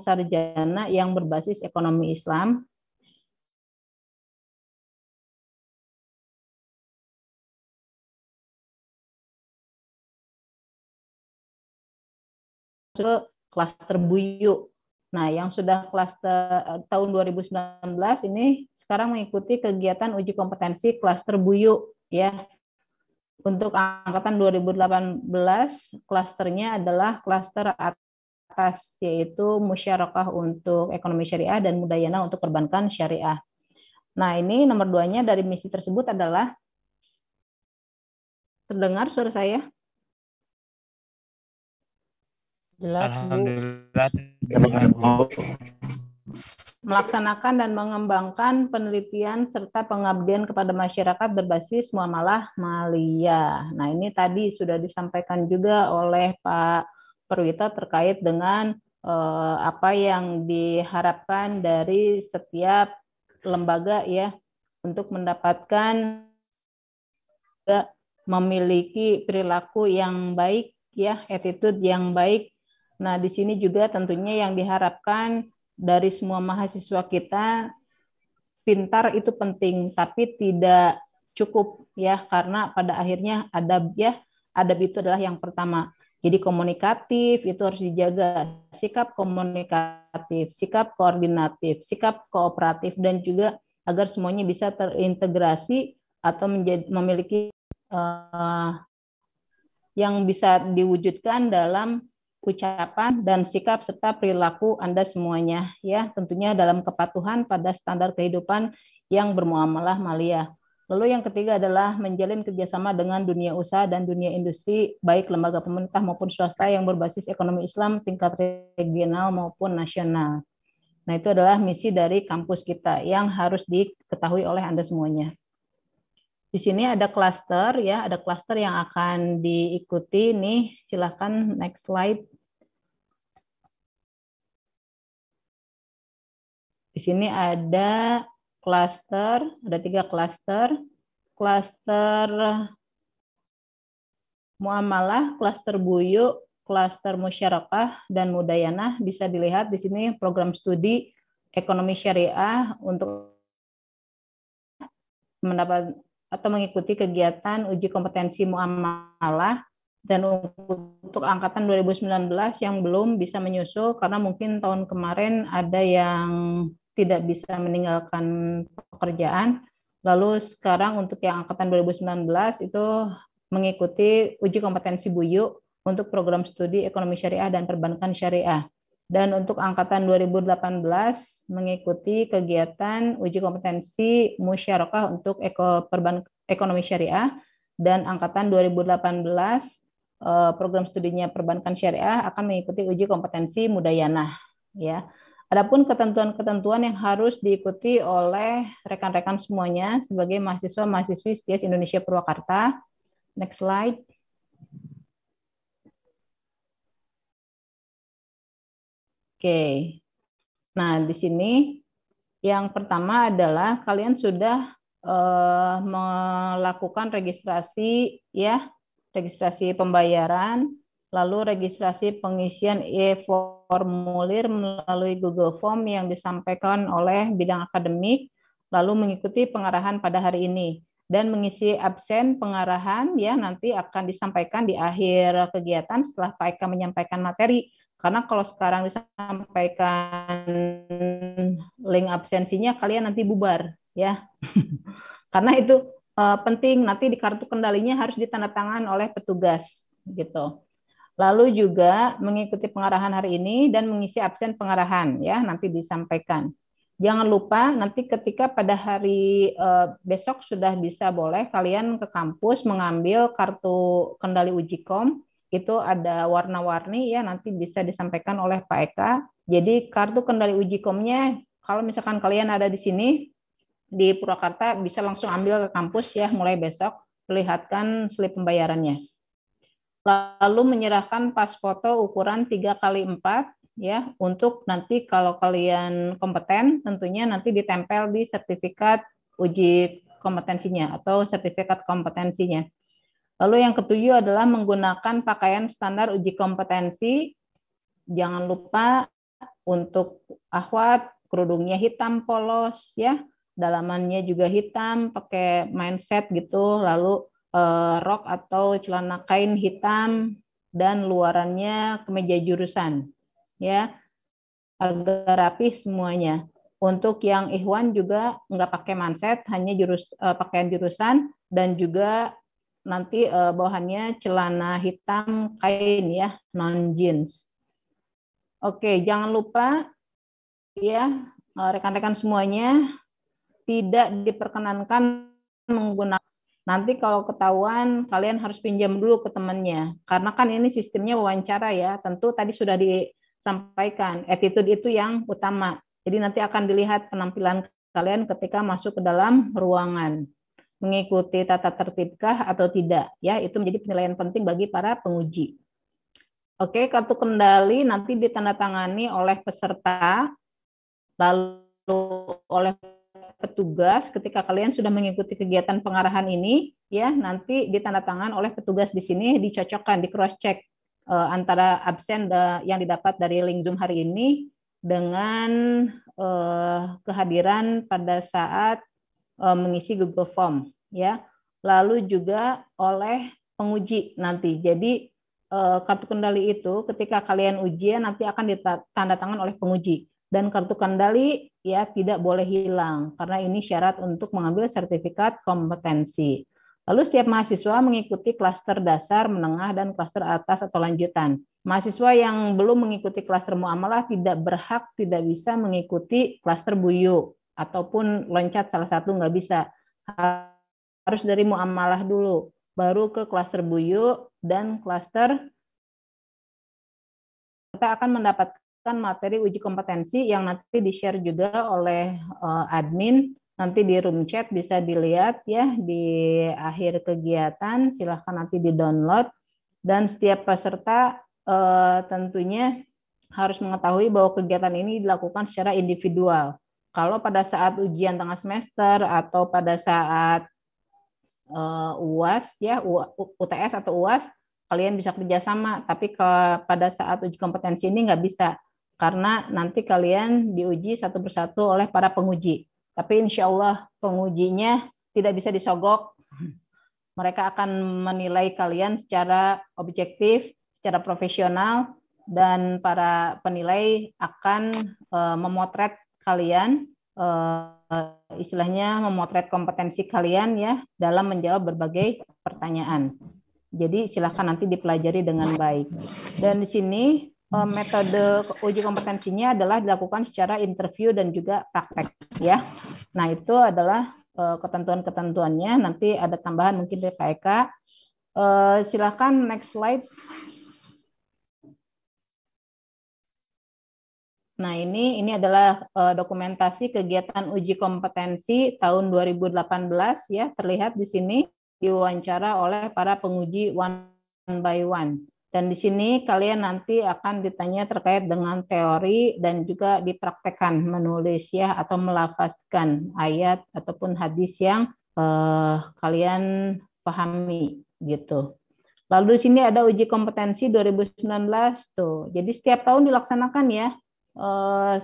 sarjana yang berbasis ekonomi Islam, ke klaster BUYU. Nah, yang sudah klaster tahun 2019 ini sekarang mengikuti kegiatan uji kompetensi klaster BUYU, ya. Untuk angkatan 2018 klasternya adalah klaster atas, yaitu musyarakah untuk ekonomi syariah dan mudayana untuk perbankan syariah. Nah, ini nomor 2-nya dari misi tersebut adalah, terdengar suara saya? Jelas, Bu. Alhamdulillah. Melaksanakan dan mengembangkan penelitian serta pengabdian kepada masyarakat berbasis muamalah maliyah. Nah, ini tadi sudah disampaikan juga oleh Pak Perwito terkait dengan apa yang diharapkan dari setiap lembaga ya untuk mendapatkan memiliki perilaku yang baik ya, attitude yang baik. Nah, di sini juga tentunya yang diharapkan dari semua mahasiswa kita, pintar itu penting tapi tidak cukup ya, karena pada akhirnya adab ya, adab itu adalah yang pertama. Jadi komunikatif itu harus dijaga, sikap komunikatif, sikap koordinatif, sikap kooperatif, dan juga agar semuanya bisa terintegrasi atau memiliki yang bisa diwujudkan dalam ucapan, dan sikap serta perilaku Anda semuanya, ya, tentunya dalam kepatuhan pada standar kehidupan yang bermuamalah maliyah. Lalu yang ketiga adalah menjalin kerjasama dengan dunia usaha dan dunia industri, baik lembaga pemerintah maupun swasta yang berbasis ekonomi Islam tingkat regional maupun nasional. Nah, itu adalah misi dari kampus kita yang harus diketahui oleh Anda semuanya. Di sini ada klaster, ya, ada klaster yang akan diikuti nih. Silakan next slide. Di sini ada klaster, ada 3 klaster. Klaster muamalah, klaster buyu, klaster musyarakah, dan mudayanah. Bisa dilihat di sini program studi ekonomi syariah untuk mendapat atau mengikuti kegiatan uji kompetensi muamalah, dan untuk angkatan 2019 yang belum bisa menyusul karena mungkin tahun kemarin ada yang tidak bisa meninggalkan pekerjaan. Lalu sekarang untuk yang angkatan 2019 itu mengikuti uji kompetensi buyu untuk program studi ekonomi syariah dan perbankan syariah. Dan untuk angkatan 2018 mengikuti kegiatan uji kompetensi musyarakah untuk ekonomi syariah, dan angkatan 2018 program studinya perbankan syariah akan mengikuti uji kompetensi mudayanah, ya. Adapun ketentuan-ketentuan yang harus diikuti oleh rekan-rekan semuanya sebagai mahasiswa-mahasiswi STIAS Indonesia Purwakarta. Next slide. Oke. Nah, di sini yang pertama adalah kalian sudah melakukan registrasi, ya, registrasi pembayaran, lalu registrasi pengisian e-formulir melalui Google Form yang disampaikan oleh bidang akademik, lalu mengikuti pengarahan pada hari ini, dan mengisi absen pengarahan, ya, nanti akan disampaikan di akhir kegiatan setelah Pak Eka menyampaikan materi. Karena kalau sekarang disampaikan link absensinya, kalian nanti bubar, ya. Karena itu penting, nanti di kartu kendalinya harus ditandatangan oleh petugas, gitu. Lalu juga mengikuti pengarahan hari ini dan mengisi absen pengarahan, ya, nanti disampaikan. Jangan lupa nanti ketika pada hari besok sudah bisa boleh kalian ke kampus mengambil kartu kendali Ujikom, itu ada warna-warni, ya, nanti bisa disampaikan oleh Pak Eka. Jadi kartu kendali Ujikomnya kalau misalkan kalian ada di sini di Purwakarta bisa langsung ambil ke kampus, ya, mulai besok, perlihatkan slip pembayarannya. Lalu menyerahkan pas foto ukuran 3x4, ya, untuk nanti kalau kalian kompeten tentunya nanti ditempel di sertifikat uji kompetensinya atau sertifikat kompetensinya. Lalu yang ketujuh adalah menggunakan pakaian standar uji kompetensi. Jangan lupa untuk akhwat kerudungnya hitam polos, ya, dalamannya juga hitam pakai mindset gitu, lalu rok atau celana kain hitam, dan luarannya kemeja jurusan, ya, agar rapi semuanya. Untuk yang ikhwan juga nggak pakai manset, hanya pakaian jurusan, dan juga nanti bawahannya celana hitam kain, ya, non jeans. Oke, jangan lupa, ya, rekan-rekan semuanya tidak diperkenankan menggunakan. Nanti kalau ketahuan, kalian harus pinjam dulu ke temannya. Karena kan ini sistemnya wawancara, ya. Tentu tadi sudah disampaikan, attitude itu yang utama. Jadi nanti akan dilihat penampilan kalian ketika masuk ke dalam ruangan. Mengikuti tata tertibkah atau tidak, ya. Itu menjadi penilaian penting bagi para penguji. Oke, kartu kendali nanti ditandatangani oleh peserta, lalu oleh petugas ketika kalian sudah mengikuti kegiatan pengarahan ini, ya, nanti ditandatangan oleh petugas di sini, dicocokkan, di cross check antara absen yang didapat dari link Zoom hari ini dengan kehadiran pada saat mengisi Google Form, ya. Lalu juga oleh penguji nanti. Jadi kartu kendali itu ketika kalian ujian nanti akan ditandatangan oleh penguji. Dan kartu kendali, ya, tidak boleh hilang karena ini syarat untuk mengambil sertifikat kompetensi. Lalu setiap mahasiswa mengikuti klaster dasar, menengah, dan klaster atas atau lanjutan. Mahasiswa yang belum mengikuti klaster muamalah tidak berhak, tidak bisa mengikuti klaster buyu, ataupun loncat salah satu nggak bisa. Harus dari muamalah dulu, baru ke klaster buyu dan klaster. Kita akan mendapatkan materi uji kompetensi yang nanti di-share juga oleh admin. Nanti di room chat bisa dilihat ya di akhir kegiatan, silahkan nanti di-download. Dan setiap peserta tentunya harus mengetahui bahwa kegiatan ini dilakukan secara individual. Kalau pada saat ujian tengah semester atau pada saat UAS ya, UTS atau UAS, kalian bisa kerjasama, tapi pada saat uji kompetensi ini nggak bisa, karena nanti kalian diuji satu persatu oleh para penguji. Tapi insya Allah pengujinya tidak bisa disogok. Mereka akan menilai kalian secara objektif, secara profesional, dan para penilai akan memotret kalian, istilahnya memotret kompetensi kalian ya dalam menjawab berbagai pertanyaan. Jadi silakan nanti dipelajari dengan baik. Dan di sini metode uji kompetensinya adalah dilakukan secara interview dan juga praktek ya. Nah, itu adalah ketentuan-ketentuannya. Nanti ada tambahan mungkin dari Pak Eka. Silakan next slide. Nah, ini adalah dokumentasi kegiatan uji kompetensi tahun 2018 ya, terlihat di sini diwawancara oleh para penguji one by one. Dan di sini kalian nanti akan ditanya terkait dengan teori dan juga dipraktekkan menulis ya atau melafazkan ayat ataupun hadis yang kalian pahami gitu. Lalu di sini ada uji kompetensi 2019 tuh. Jadi setiap tahun dilaksanakan ya.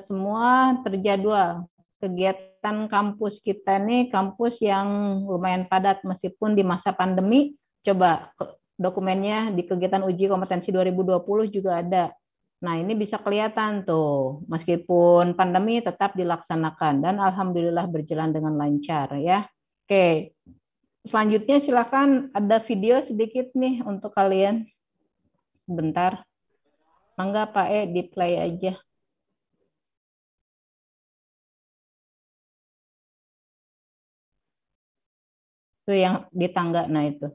Semua terjadwal. Kegiatan kampus kita nih kampus yang lumayan padat meskipun di masa pandemi. Coba dokumennya di kegiatan uji kompetensi 2020 juga ada. Nah, ini bisa kelihatan tuh, meskipun pandemi tetap dilaksanakan dan alhamdulillah berjalan dengan lancar ya. Oke, selanjutnya silakan ada video sedikit nih untuk kalian. Bentar. Mangga Pak di play aja. Itu yang di tangga, nah itu.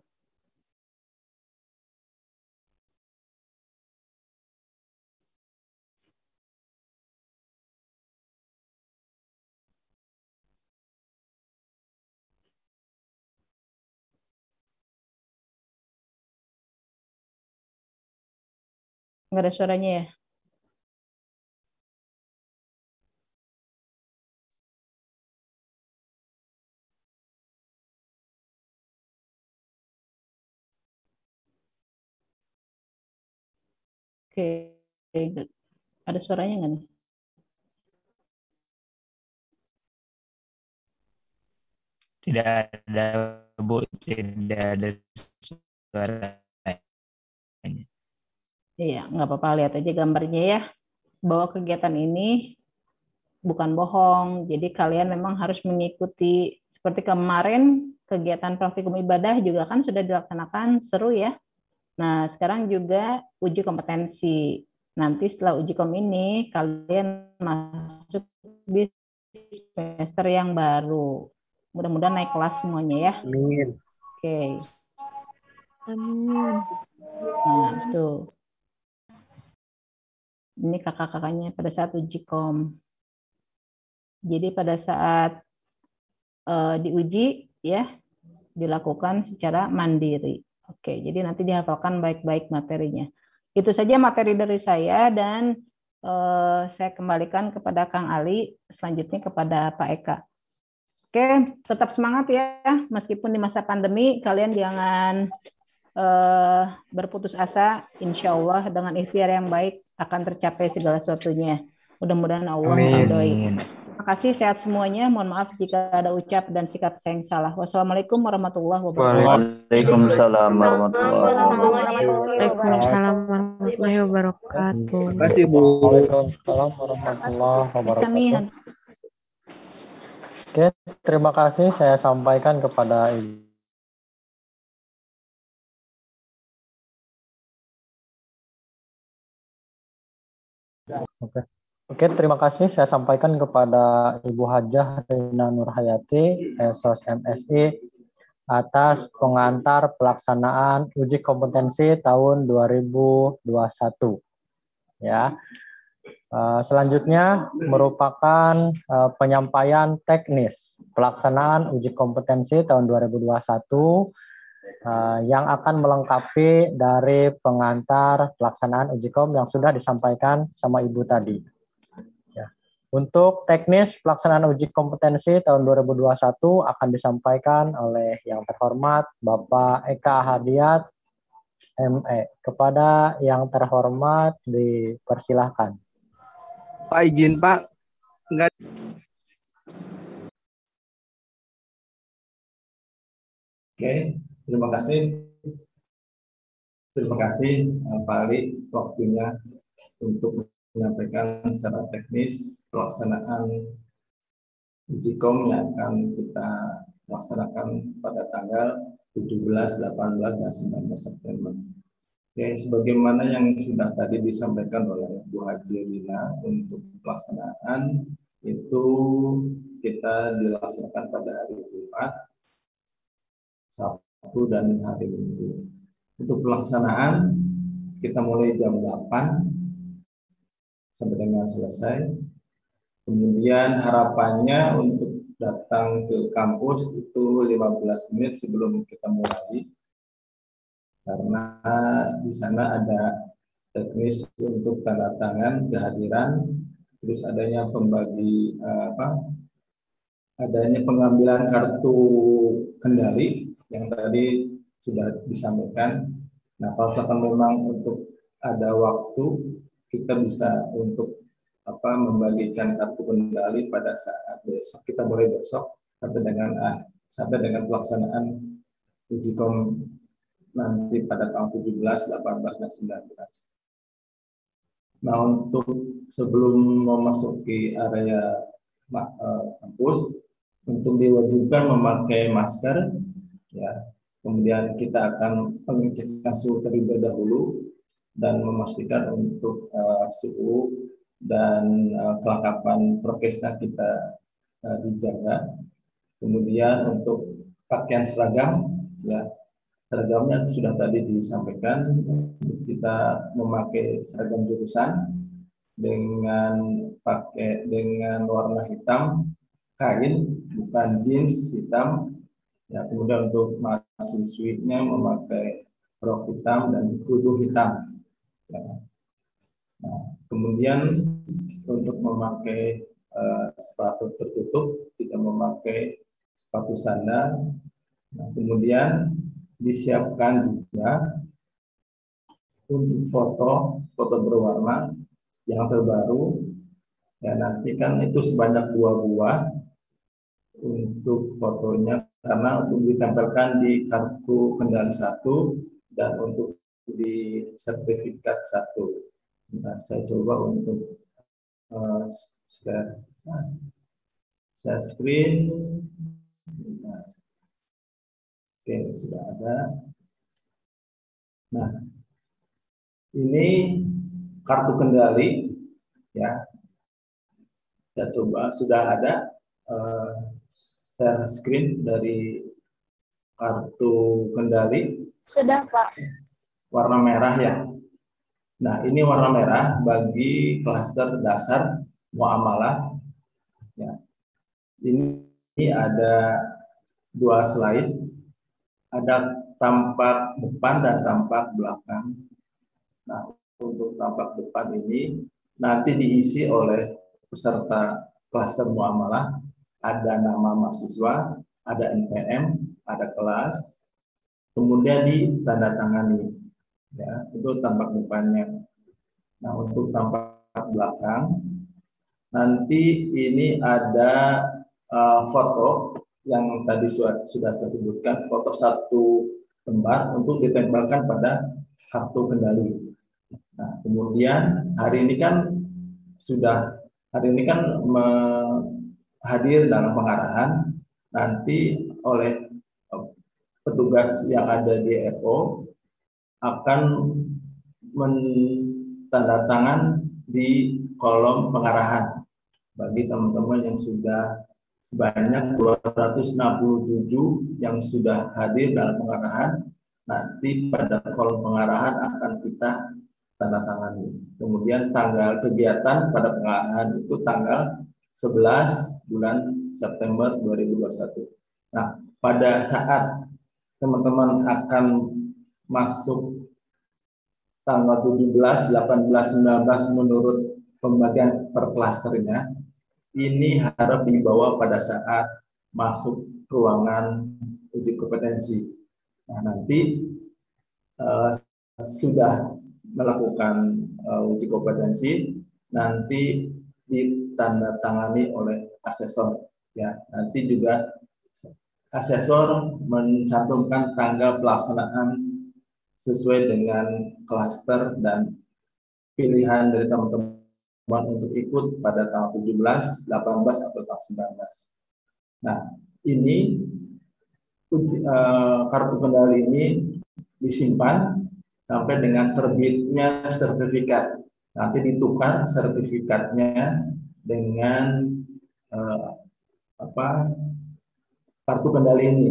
Nggak ada suaranya ya? Oke, ada suaranya nggak nih? Tidak ada, Bu. Tidak ada suara. Iya, nggak apa-apa, lihat aja gambarnya ya. Bahwa kegiatan ini bukan bohong. Jadi kalian memang harus mengikuti. Seperti kemarin kegiatan praktikum ibadah juga kan sudah dilaksanakan, seru ya. Nah, sekarang juga uji kompetensi. Nanti setelah uji kom ini, kalian masuk di semester yang baru. Mudah-mudahan naik kelas semuanya ya. Amin. Oke. Amin. Nah, itu. Ini kakak-kakaknya pada saat uji kom. Jadi pada saat diuji, ya, dilakukan secara mandiri. Oke, jadi nanti dihafalkan baik-baik materinya. Itu saja materi dari saya dan saya kembalikan kepada Kang Ali, selanjutnya kepada Pak Eka. Oke, tetap semangat ya, meskipun di masa pandemi kalian jangan berputus asa. Insya Allah dengan ikhtiar yang baik akan tercapai segala sesuatunya. Mudah-mudahan Allah meridhoi. Terima kasih, sehat semuanya. Mohon maaf jika ada ucap dan sikap saya yang salah. Wassalamualaikum warahmatullahi wabarakatuh. Waalaikumsalam warahmatullahi wabarakatuh. Terima kasih, Bu. Waalaikumsalam warahmatullahi wabarakatuh. Oke, terima kasih saya sampaikan kepada Ibu Oke, terima kasih. Saya sampaikan kepada Ibu Hajah Rina Nurhayati, Esos MSI, atas pengantar pelaksanaan uji kompetensi tahun 2021. Ya. Selanjutnya merupakan penyampaian teknis pelaksanaan uji kompetensi tahun 2021 yang akan melengkapi dari pengantar pelaksanaan uji kom yang sudah disampaikan sama Ibu tadi. Ya. Untuk teknis pelaksanaan uji kompetensi tahun 2021 akan disampaikan oleh yang terhormat Bapak Eka Hadiat, ME. Kepada yang terhormat dipersilahkan. Pak izin Pak, enggak. Oke, terima kasih. Terima kasih Pak Ali waktunya untuk menyampaikan secara teknis pelaksanaan uji kom yang akan kita laksanakan pada tanggal 17, 18, dan 19 September. Ya, sebagaimana yang sudah tadi disampaikan oleh Bu Haji Rina, untuk pelaksanaan itu kita dilaksanakan pada hari Jumat, Sabtu, dan hari Minggu. Untuk pelaksanaan kita mulai jam 8 sampai dengan selesai. Kemudian harapannya untuk datang ke kampus itu 15 menit sebelum kita mulai, karena di sana ada teknis untuk tanda tangan kehadiran, terus adanya adanya pengambilan kartu kendali yang tadi sudah disampaikan. Nah, kalau memang untuk ada waktu, kita bisa untuk membagikan kartu kendali pada saat besok, kita mulai besok sampai dengan pelaksanaan uji kom nanti pada tahun 17, 18, dan 19. Nah, untuk sebelum memasuki area kampus, untuk diwajibkan memakai masker, ya. Kemudian kita akan pengecekan suhu terlebih dahulu dan memastikan untuk suhu dan kelengkapan prokesnya kita dijaga. Kemudian untuk pakaian seragam, ya, seragamnya sudah tadi disampaikan, kita memakai seragam jurusan dengan warna hitam, kain, bukan jeans hitam. Ya, kemudian untuk mahasiswinya memakai rok hitam dan kudu hitam. Ya. Nah, kemudian untuk memakai sepatu tertutup, kita memakai sepatu sandal. Nah, kemudian disiapkan juga untuk foto berwarna yang terbaru. Ya, nanti kan itu sebanyak 2 buah untuk fotonya, karena untuk ditempelkan di kartu kendali 1 dan untuk di sertifikat 1. Nah, saya coba untuk share screen. Nah, oke, sudah ada. Nah, ini kartu kendali, ya. Kita coba, sudah ada share screen dari kartu kendali. Sudah, Pak. Warna merah, ya. Nah, ini warna merah bagi klaster dasar muamalah. Ya. Ini ada 2 slide, ada tampak depan dan tampak belakang. Nah, untuk tampak depan ini nanti diisi oleh peserta klaster muamalah, ada nama mahasiswa, ada NPM, ada kelas, kemudian ditandatangani. Ya, itu tampak depannya. Nah, untuk tampak belakang, nanti ini ada foto yang tadi sudah saya sebutkan, foto 1 lembar untuk ditempelkan pada kartu kendali. Nah, kemudian hari ini kan hadir dalam pengarahan nanti oleh petugas yang ada di FO akan menandatangan di kolom pengarahan bagi teman-teman yang sudah sebanyak 267 yang sudah hadir dalam pengarahan. Nanti pada kolom pengarahan akan kita tanda tangani. Kemudian tanggal kegiatan pada pengarahan itu tanggal 11 bulan September 2021. Nah, pada saat teman-teman akan masuk tanggal 17, 18, 19 menurut pembagian per klasternya, ini harus dibawa pada saat masuk ruangan uji kompetensi. Nah, nanti sudah melakukan uji kompetensi, nanti ditandatangani oleh asesor. Ya, nanti juga asesor mencantumkan tanggal pelaksanaan sesuai dengan klaster dan pilihan dari teman-teman untuk ikut pada tanggal 17, 18, atau tanggal 19. Nah, ini kartu kendali ini disimpan sampai dengan terbitnya sertifikat. Nanti ditukar sertifikatnya dengan kartu kendali ini.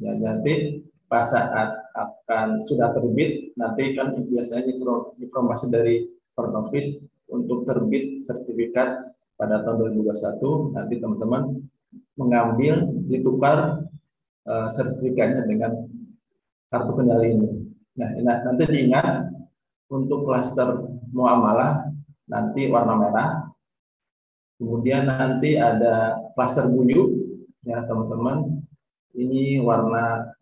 Ya, nanti pas saat akan sudah terbit, nanti kan biasanya informasi dari Pernovis untuk terbit sertifikat pada tahun 2021, nanti teman-teman mengambil, ditukar sertifikatnya dengan kartu kendali ini. Nah, nanti diingat untuk klaster muamalah nanti warna merah. Kemudian nanti ada klaster buyu, ya teman-teman, ini warna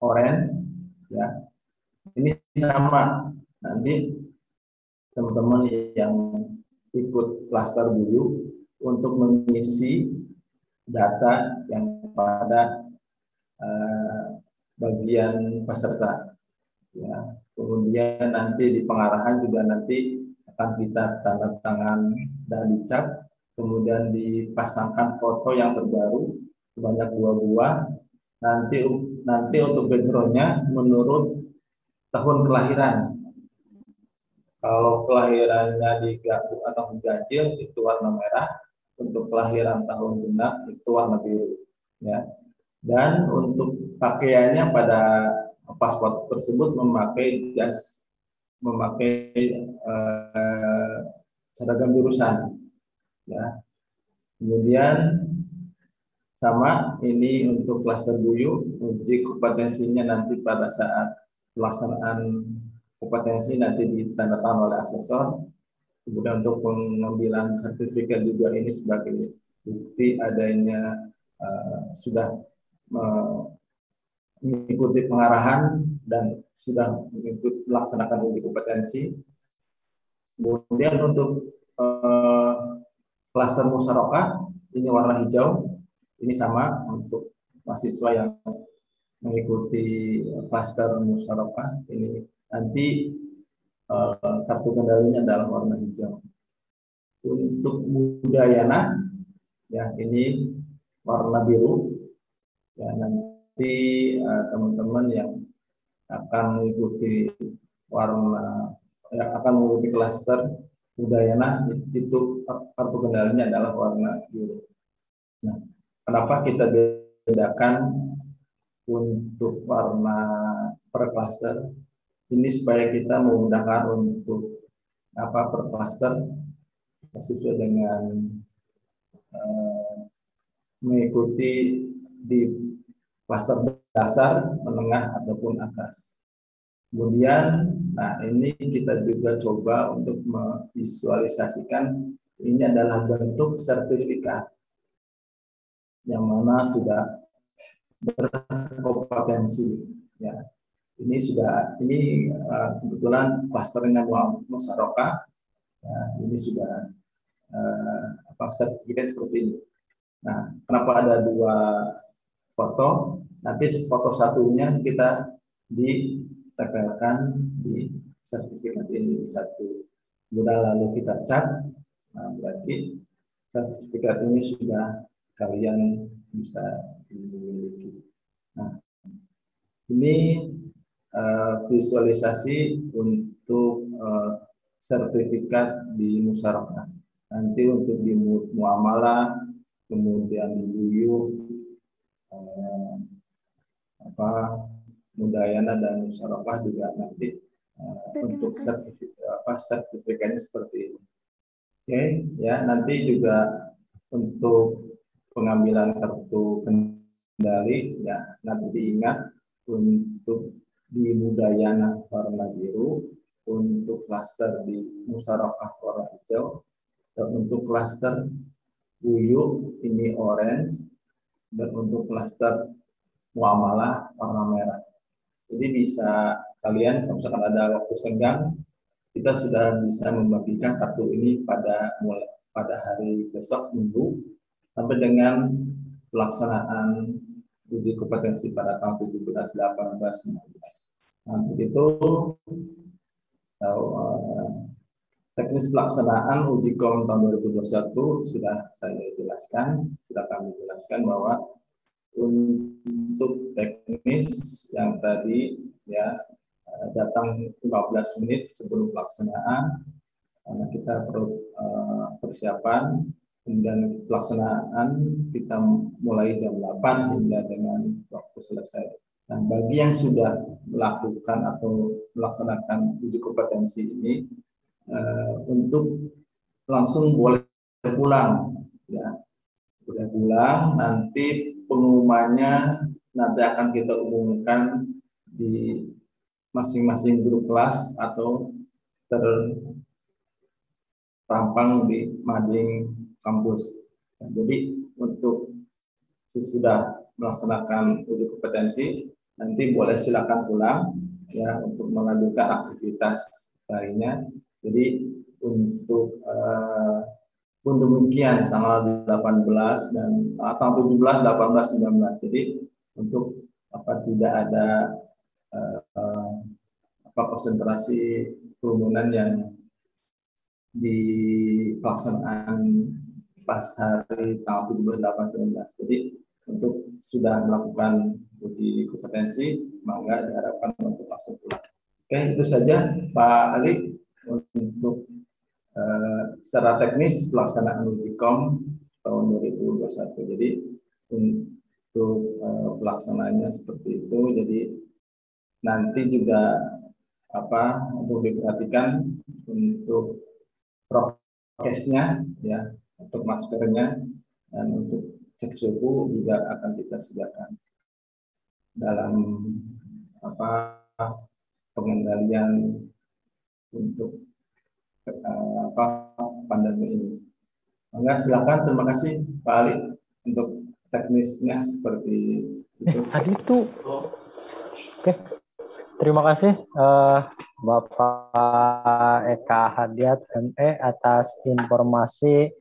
orange, ya. Ini sama. Nanti teman-teman yang ikut klaster buyu untuk mengisi data yang pada bagian peserta. Ya. Kemudian nanti di pengarahan juga nanti akan kita tanda tangan dan dicap, kemudian dipasangkan foto yang terbaru sebanyak 2 buah. Nanti untuk backgroundnya menurut tahun kelahiran. Kalau kelahirannya di Gabu atau ganjil itu warna merah, untuk kelahiran tahun genap itu warna biru. Ya. Dan untuk pakaiannya pada paspor tersebut memakai jas, memakai seragam jurusan. Ya. Kemudian sama ini untuk klaster buyu, uji kompetensinya nanti pada saat pelaksanaan kompetensi nanti ditandatangani oleh asesor. Kemudian untuk pengambilan sertifikat juga ini sebagai bukti adanya sudah mengikuti pengarahan dan sudah mengikuti melaksanakan uji kompetensi. Kemudian untuk klaster musyarakah ini warna hijau, ini sama untuk mahasiswa yang mengikuti klaster musyarakah, ini nanti kartu kendalinya adalah warna hijau. Untuk budayana, ya ini warna biru. Ya, nanti teman-teman yang akan mengikuti akan mengikuti klaster budayana itu kartu kendalinya adalah warna biru. Nah, kenapa kita bedakan untuk warna per klaster? Ini supaya kita memudahkan untuk per klaster sesuai dengan mengikuti di klaster dasar, menengah ataupun atas. Kemudian, nah ini kita juga coba untuk memvisualisasikan ini adalah bentuk sertifikat yang mana sudah berkompetensi. Ya, ini kebetulan klasternya musyarakah. Ya, ini sudah sertifikat seperti ini. Nah, kenapa ada 2 foto? Nanti foto satunya kita ditempelkan di sertifikat ini satu. Kemudian lalu kita cap. Nah, berarti sertifikat ini sudah kalian bisa dimiliki. Nah, ini visualisasi untuk sertifikat di musyarakah. Nanti untuk di muamalah, kemudian di buyu, mudayana dan musyarakah juga nanti untuk sertifikatnya seperti itu. Oke, ya nanti juga untuk pengambilan kartu kendali ya nanti diingat untuk di mudayana warna biru, untuk klaster di musyarakah warna hijau, dan untuk klaster buyu ini orange, dan untuk klaster muamalah warna merah. Jadi bisa kalian kalau misalkan ada waktu senggang, kita sudah bisa membagikan kartu ini pada hari besok Minggu sampai dengan pelaksanaan uji kompetensi pada tahun 17, 18, 19. Nah, begitu teknis pelaksanaan uji kom tahun 2021 sudah saya jelaskan, sudah kami jelaskan bahwa untuk teknis yang tadi ya datang 15 menit sebelum pelaksanaan, karena kita perlu persiapan, kemudian pelaksanaan kita mulai jam 8 hingga dengan waktu selesai. Nah, bagi yang sudah melakukan atau melaksanakan uji kompetensi ini, untuk langsung boleh pulang, ya, boleh pulang. Nanti pengumumannya nanti akan kita umumkan di masing-masing grup kelas atau terpampang di mading kampus. Nah, jadi untuk sesudah melaksanakan uji kompetensi nanti boleh silakan pulang ya untuk melanjutkan aktivitas lainnya. Jadi untuk pun demikian tanggal 18 dan tanggal 17, 18, 19. Jadi untuk tidak ada konsentrasi kerumunan yang di pelaksanaan pas hari tanggal 17, 18, 19. Jadi untuk sudah melakukan uji kompetensi, maka diharapkan untuk langsung pulang. Oke, itu saja Pak Ali untuk secara teknis pelaksanaan uji kom tahun 2021. Jadi untuk pelaksanaannya seperti itu. Jadi nanti juga untuk diperhatikan untuk prokesnya ya, untuk maskernya dan untuk cek suhu juga akan kita sediakan dalam pengendalian untuk pandemi ini. Enggak, silakan. Terima kasih Pak Ali untuk teknisnya seperti itu. Itu. Oke. Terima kasih Bapak Eka Hadiat ME atas informasi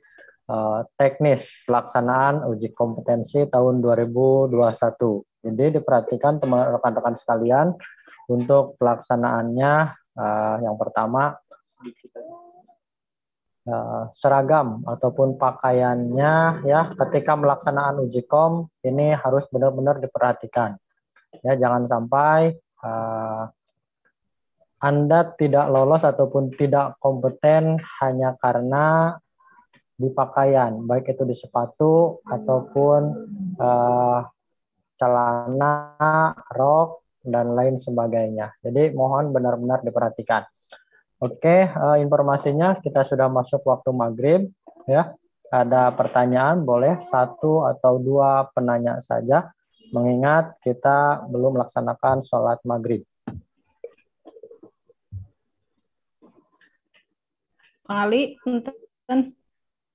teknis pelaksanaan uji kompetensi tahun 2021. Jadi diperhatikan teman rekan-rekan sekalian untuk pelaksanaannya yang pertama seragam ataupun pakaiannya ya ketika melaksanaan uji kom ini harus benar-benar diperhatikan. Ya, jangan sampai Anda tidak lolos ataupun tidak kompeten hanya karena di pakaian, baik itu di sepatu ataupun celana, rok, dan lain sebagainya. Jadi mohon benar-benar diperhatikan. Oke, informasinya kita sudah masuk waktu maghrib. Ya, ada pertanyaan boleh 1 atau 2 penanya saja. Mengingat kita belum melaksanakan sholat maghrib. Kang Ali, punten.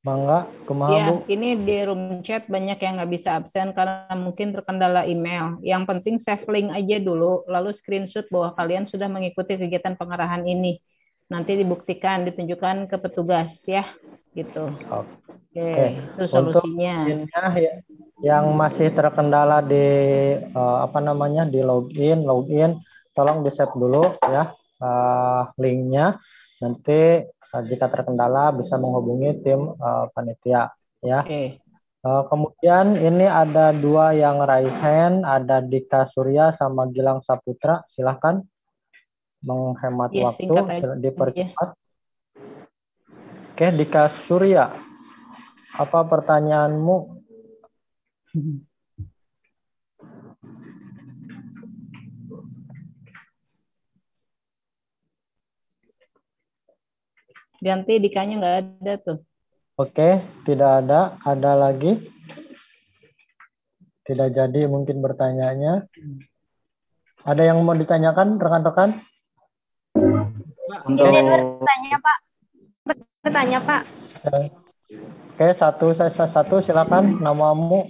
Mangga, kumaha Ya, Bu? ini di room chat banyak yang nggak bisa absen karena mungkin terkendala email. Yang penting save link aja dulu, lalu screenshot bahwa kalian sudah mengikuti kegiatan pengarahan ini. Nanti dibuktikan, ditunjukkan ke petugas ya, gitu. Oke, itu solusinya. Untuk yang masih terkendala di di login, tolong di save dulu ya linknya. Nanti jika terkendala bisa menghubungi tim panitia ya. Kemudian ini ada 2 yang raise hand, ada Dika Surya sama Gilang Saputra. Silahkan menghemat waktu, dipercepat. Oke, Dika Surya, apa pertanyaanmu? Ganti Dikanya nggak ada tuh. Oke, tidak ada. Ada lagi? Tidak jadi mungkin bertanyanya. Ada yang mau ditanyakan rekan-rekan? Izin bertanya, Pak. Bertanya, Pak. Oke, satu silakan namamu.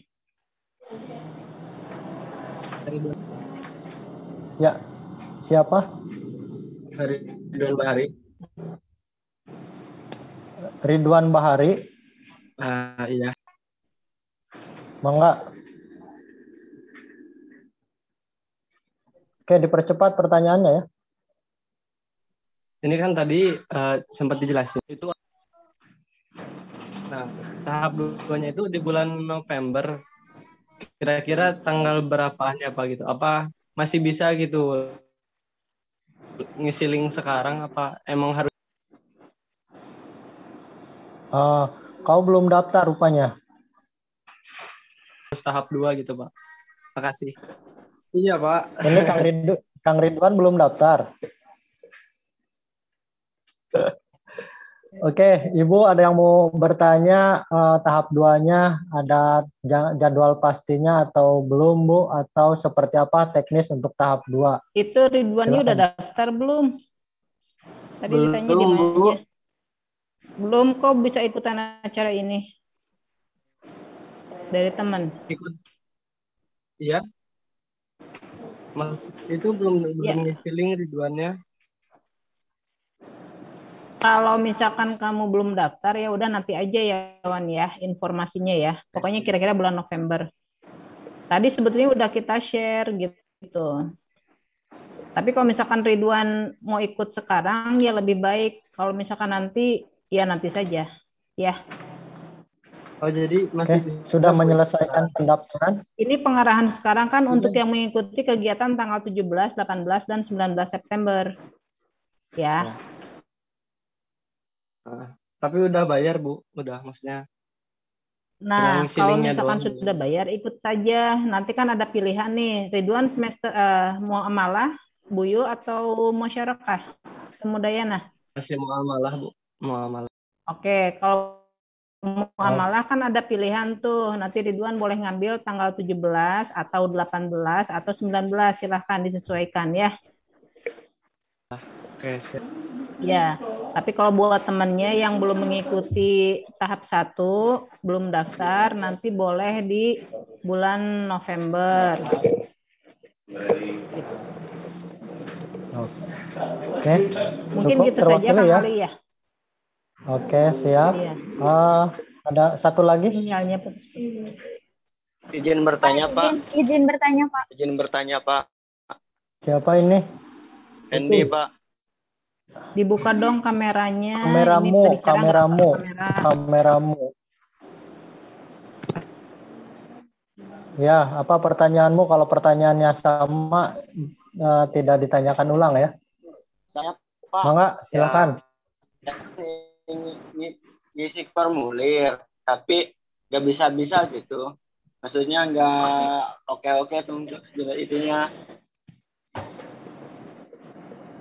Ya, siapa? Ridwan Bahari. Ridwan Bahari. Iya. Mangga. Oke, dipercepat pertanyaannya ya. Ini kan tadi sempat dijelasin itu. Nah, tahap 2-nya itu di bulan November. Kira-kira tanggal berapanya Pak gitu? Apa masih bisa gitu ngisi link sekarang apa emang harus kau belum daftar rupanya. tahap 2 gitu Pak? Makasih. Iya Pak. Ini Kang Ridwan belum daftar. Oke, Ibu ada yang mau bertanya tahap 2-nya ada jadwal pastinya atau belum Bu? Atau seperti apa teknis untuk tahap 2? Itu Ridwannya udah daftar belum? Tadi ditanya di mana? Belum, kok bisa ikutan acara ini? Dari teman. Ikut. Iya. Mas, itu belum ngisi link Ridwannya. Kalau misalkan kamu belum daftar ya udah nanti aja ya Wan ya informasinya ya. Pokoknya kira-kira bulan November. Tadi sebetulnya udah kita share gitu. Tapi kalau misalkan Ridwan mau ikut sekarang ya lebih baik. Kalau misalkan nanti ya nanti saja ya. Oh jadi masih sudah menyelesaikan pendaftaran? Ini pengarahan sekarang kan untuk yang mengikuti kegiatan tanggal 17, 18 dan 19 September. Ya. Tapi udah bayar Bu, udah maksudnya. Nah, kalau misalkan sudah bayar ikut saja. Nanti kan ada pilihan nih, Ridwan semester mau amalah, Buyu atau musyarakah? Mudayana. Masih mau amalah Bu, mau amalah. Oke, kalau mau amalah kan ada pilihan tuh. Nanti Ridwan boleh ngambil tanggal 17 atau 18 atau 19, silahkan disesuaikan ya. Oke, siap. Ya, tapi kalau buat temannya yang belum mengikuti tahap 1, belum daftar, nanti boleh di bulan November. Oke, mungkin cukup gitu saja Kang ya. Ali ya. Oke, siap. Iya. Ada satu lagi? Sinyalnya Izin bertanya Pak. Izin bertanya Pak. Izin bertanya Pak. Siapa ini? Hendy Pak. Dibuka dong kameranya. Kameramu. Ya, apa pertanyaanmu? Kalau pertanyaannya sama, tidak ditanyakan ulang ya. Saya Pak. Mangga, silakan. Ngisi formulir, tapi nggak bisa-bisa gitu. Maksudnya nggak oke tuh itunya.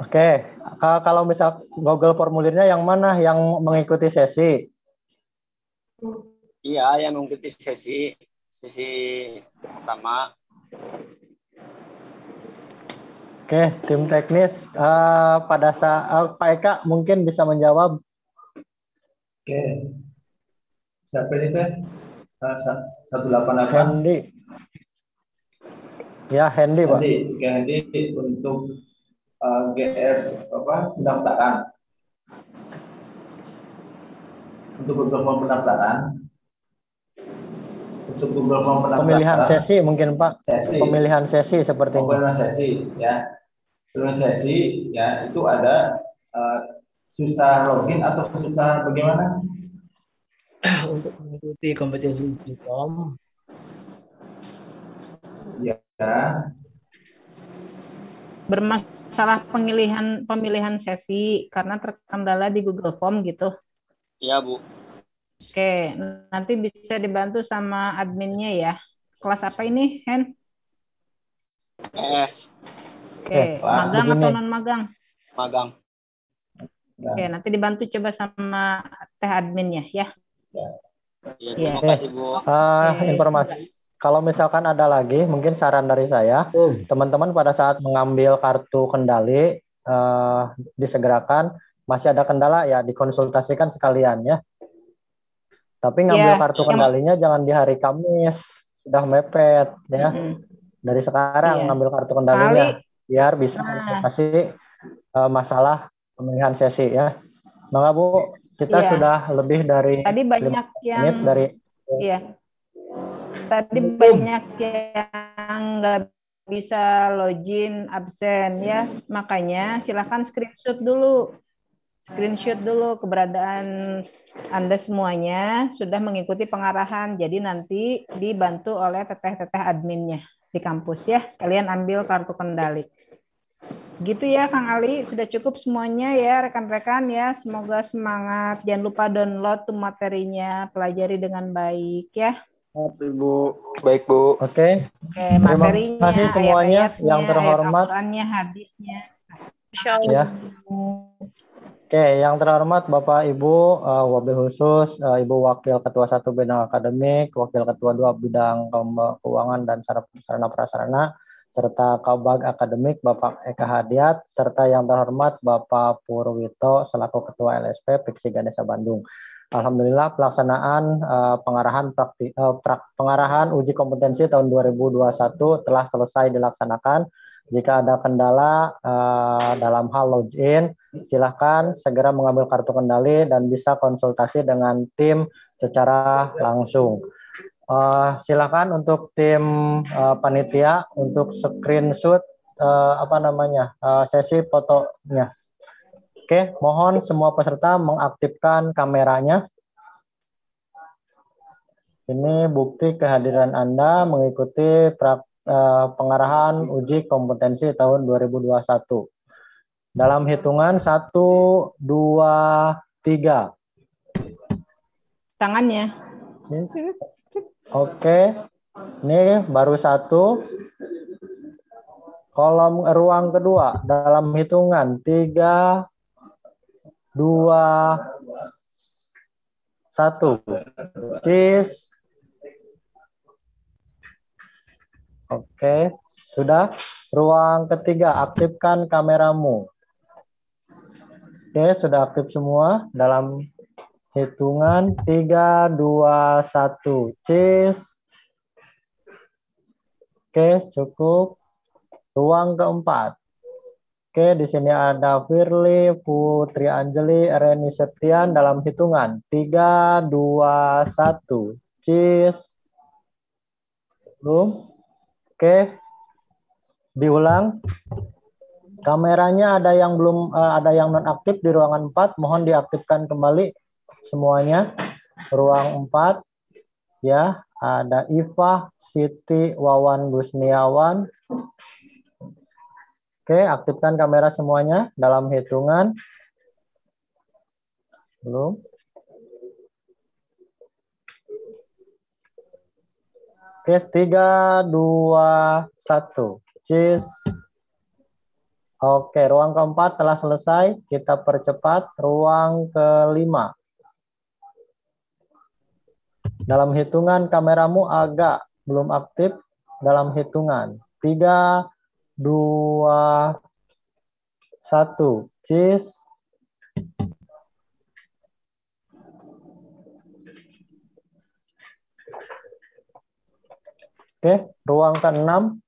Oke, kalau misal Google formulirnya yang mana? Yang mengikuti sesi? Iya, yang mengikuti sesi pertama. Oke, tim teknis pada saat Pak Eka mungkin bisa menjawab. Oke, siapa ini Teh? 188. Hendy. Ya, Hendy Pak. Hendy untuk GR pendaftaran. Untuk Google Form pendaftaran. Pemilihan sesi mungkin Pak. Pemilihan sesi seperti ini. Pemilihan sesi ya. Pemilihan sesi ya itu ada susah login atau susah bagaimana? Untuk mengikuti kompetisi Ujikom. Ya. Bermasalah pemilihan sesi karena terkendala di Google Form gitu. Iya, Bu. Oke, nanti bisa dibantu sama adminnya ya. Kelas apa ini, Hen? ES. Oke, magang atau non-magang? Magang. Oke, nanti dibantu coba sama teh adminnya ya. Iya, terima kasih, Bu. Informasi. Kalau misalkan ada lagi, mungkin saran dari saya, teman-teman pada saat mengambil kartu kendali, disegerakan, masih ada kendala ya, dikonsultasikan sekalian ya. Tapi ngambil kartu kendalinya jangan di hari Kamis, sudah mepet ya. Dari sekarang ngambil kartu kendalinya, biar bisa konsultasi masalah pemilihan sesi ya. Maka Bu, kita sudah lebih dari tadi banyak menit dari tadi banyak yang nggak bisa login absen ya, makanya silakan screenshot dulu keberadaan Anda semuanya sudah mengikuti pengarahan, jadi nanti dibantu oleh teteh-teteh adminnya di kampus ya, sekalian ambil kartu kendali. Gitu ya Kang Ali, sudah cukup semuanya ya rekan-rekan ya, semoga semangat, jangan lupa download tuh materinya, pelajari dengan baik ya. Bu, baik Bu. Oke. Materinya, terima kasih semuanya yang terhormat. Ayat hadisnya. Ya. Oke, yang terhormat Bapak Ibu, wabil khusus Ibu Wakil Ketua 1 Bidang Akademik, Wakil Ketua 2 Bidang Keuangan dan Sarana Prasarana, serta Kabag Akademik Bapak Eka Hadiat, serta yang terhormat Bapak Purwito selaku Ketua LSP Piksi Ganesha Bandung. Alhamdulillah pelaksanaan pengarahan uji kompetensi tahun 2021 telah selesai dilaksanakan. Jika ada kendala dalam hal login, silakan segera mengambil kartu kendali dan bisa konsultasi dengan tim secara langsung. Silakan untuk tim panitia untuk screenshot sesi fotonya. Oke, mohon semua peserta mengaktifkan kameranya. Ini bukti kehadiran Anda mengikuti pengarahan uji kompetensi tahun 2021. Dalam hitungan 1, 2, 3. Tangannya. Oke, ini baru 1. Kolom ruang kedua dalam hitungan 3, 2, 1. Cheese. Oke, sudah. Ruang ketiga, aktifkan kameramu. Oke, sudah aktif semua. Dalam hitungan 3, 2, 1. Cheese. Oke, cukup. Ruang keempat. Oke, di sini ada Firly, Putri Anjeli, Reni Septian dalam hitungan 3, 2, 1. Cheese. Belum. Oke. Diulang. Kameranya ada yang belum ada yang non aktif di ruangan 4, mohon diaktifkan kembali semuanya. Ruang 4 ya, ada Iva, Siti, Wawan, Gusniawan. Oke, aktifkan kamera semuanya dalam hitungan. Belum. Oke, 3, 2, 1. Cheese. Oke, ruang keempat telah selesai. Kita percepat ruang kelima. Dalam hitungan kameramu agak belum aktif. Dalam hitungan 3, 2, 1. Cheese. Oke, ruang ke-6.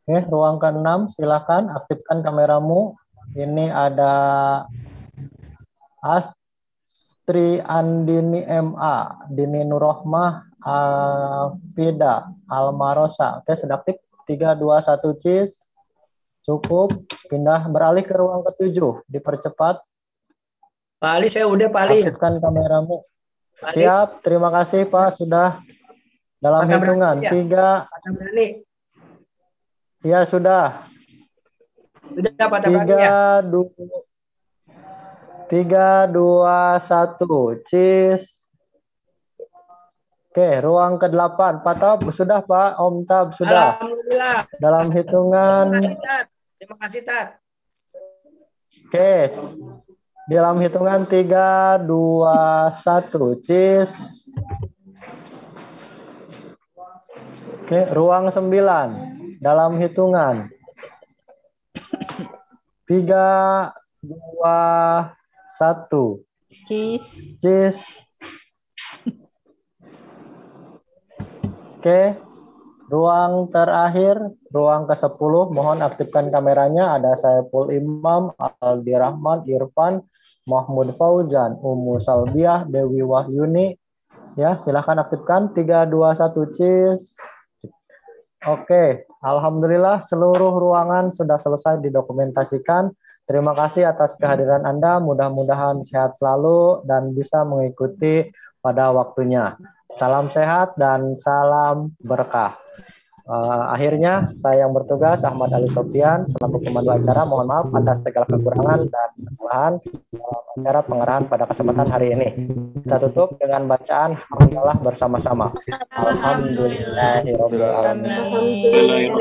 Oke, ruang ke-6, silakan aktifkan kameramu. Ini ada Astri Andini MA, Dini Nurrohmah, Fida, Almarosa. Oke, sudah aktif. 3, 2, 1, cheese. Cukup. Pindah beralih ke ruang ke-7. Dipercepat. Pak Ali, saya udah Pak Ali. Aktifkan kameramu. Siap, terima kasih Pak sudah dalam hitungan 3. Ya sudah. Sudah Pak Tabrani ya? 3, 2, 1. Cheese. Oke, ruang ke-8. Pak Tab, sudah Pak. Om Tab, sudah. Alhamdulillah. Dalam hitungan. Terima kasih, Tat. Oke. Dalam hitungan 3, 2, 1. Cheese. Oke, ruang 9. Dalam hitungan 3, 2, 1. Cheese. Oke. Ruang terakhir, ruang ke-10, mohon aktifkan kameranya. Ada Saiful Imam, Aldi Rahman, Irfan, Mahmud Fauzan, Ummu Salbiah, Dewi Wahyuni. Ya, silahkan aktifkan. 3, 2, 1, cheese. Oke, alhamdulillah seluruh ruangan sudah selesai didokumentasikan. Terima kasih atas kehadiran Anda. Mudah-mudahan sehat selalu dan bisa mengikuti pada waktunya. Salam sehat dan salam berkah. Akhirnya saya yang bertugas Ahmad Ali Sofyan selaku pemandu acara, mohon maaf atas segala kekurangan dan kesalahan dalam acara pengerahan pada kesempatan hari ini. Kita tutup dengan bacaan hamdalah bersama-sama. Alhamdulillahirabbil alamin.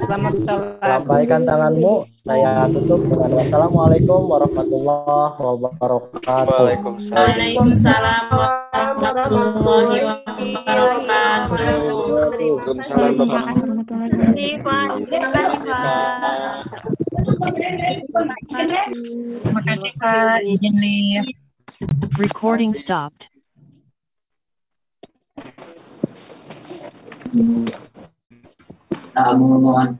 Selamat sholat. Lambaikan tanganmu. Saya tutup dengan wassalamualaikum warahmatullahi wabarakatuh. Waalaikumsalam. warahmatullahi wabarakatuh. Waalaikumsalam. Terima kasih Pak. Terima kasih Pak. Terima kasih Pak. Izin live. Recording stopped. Namun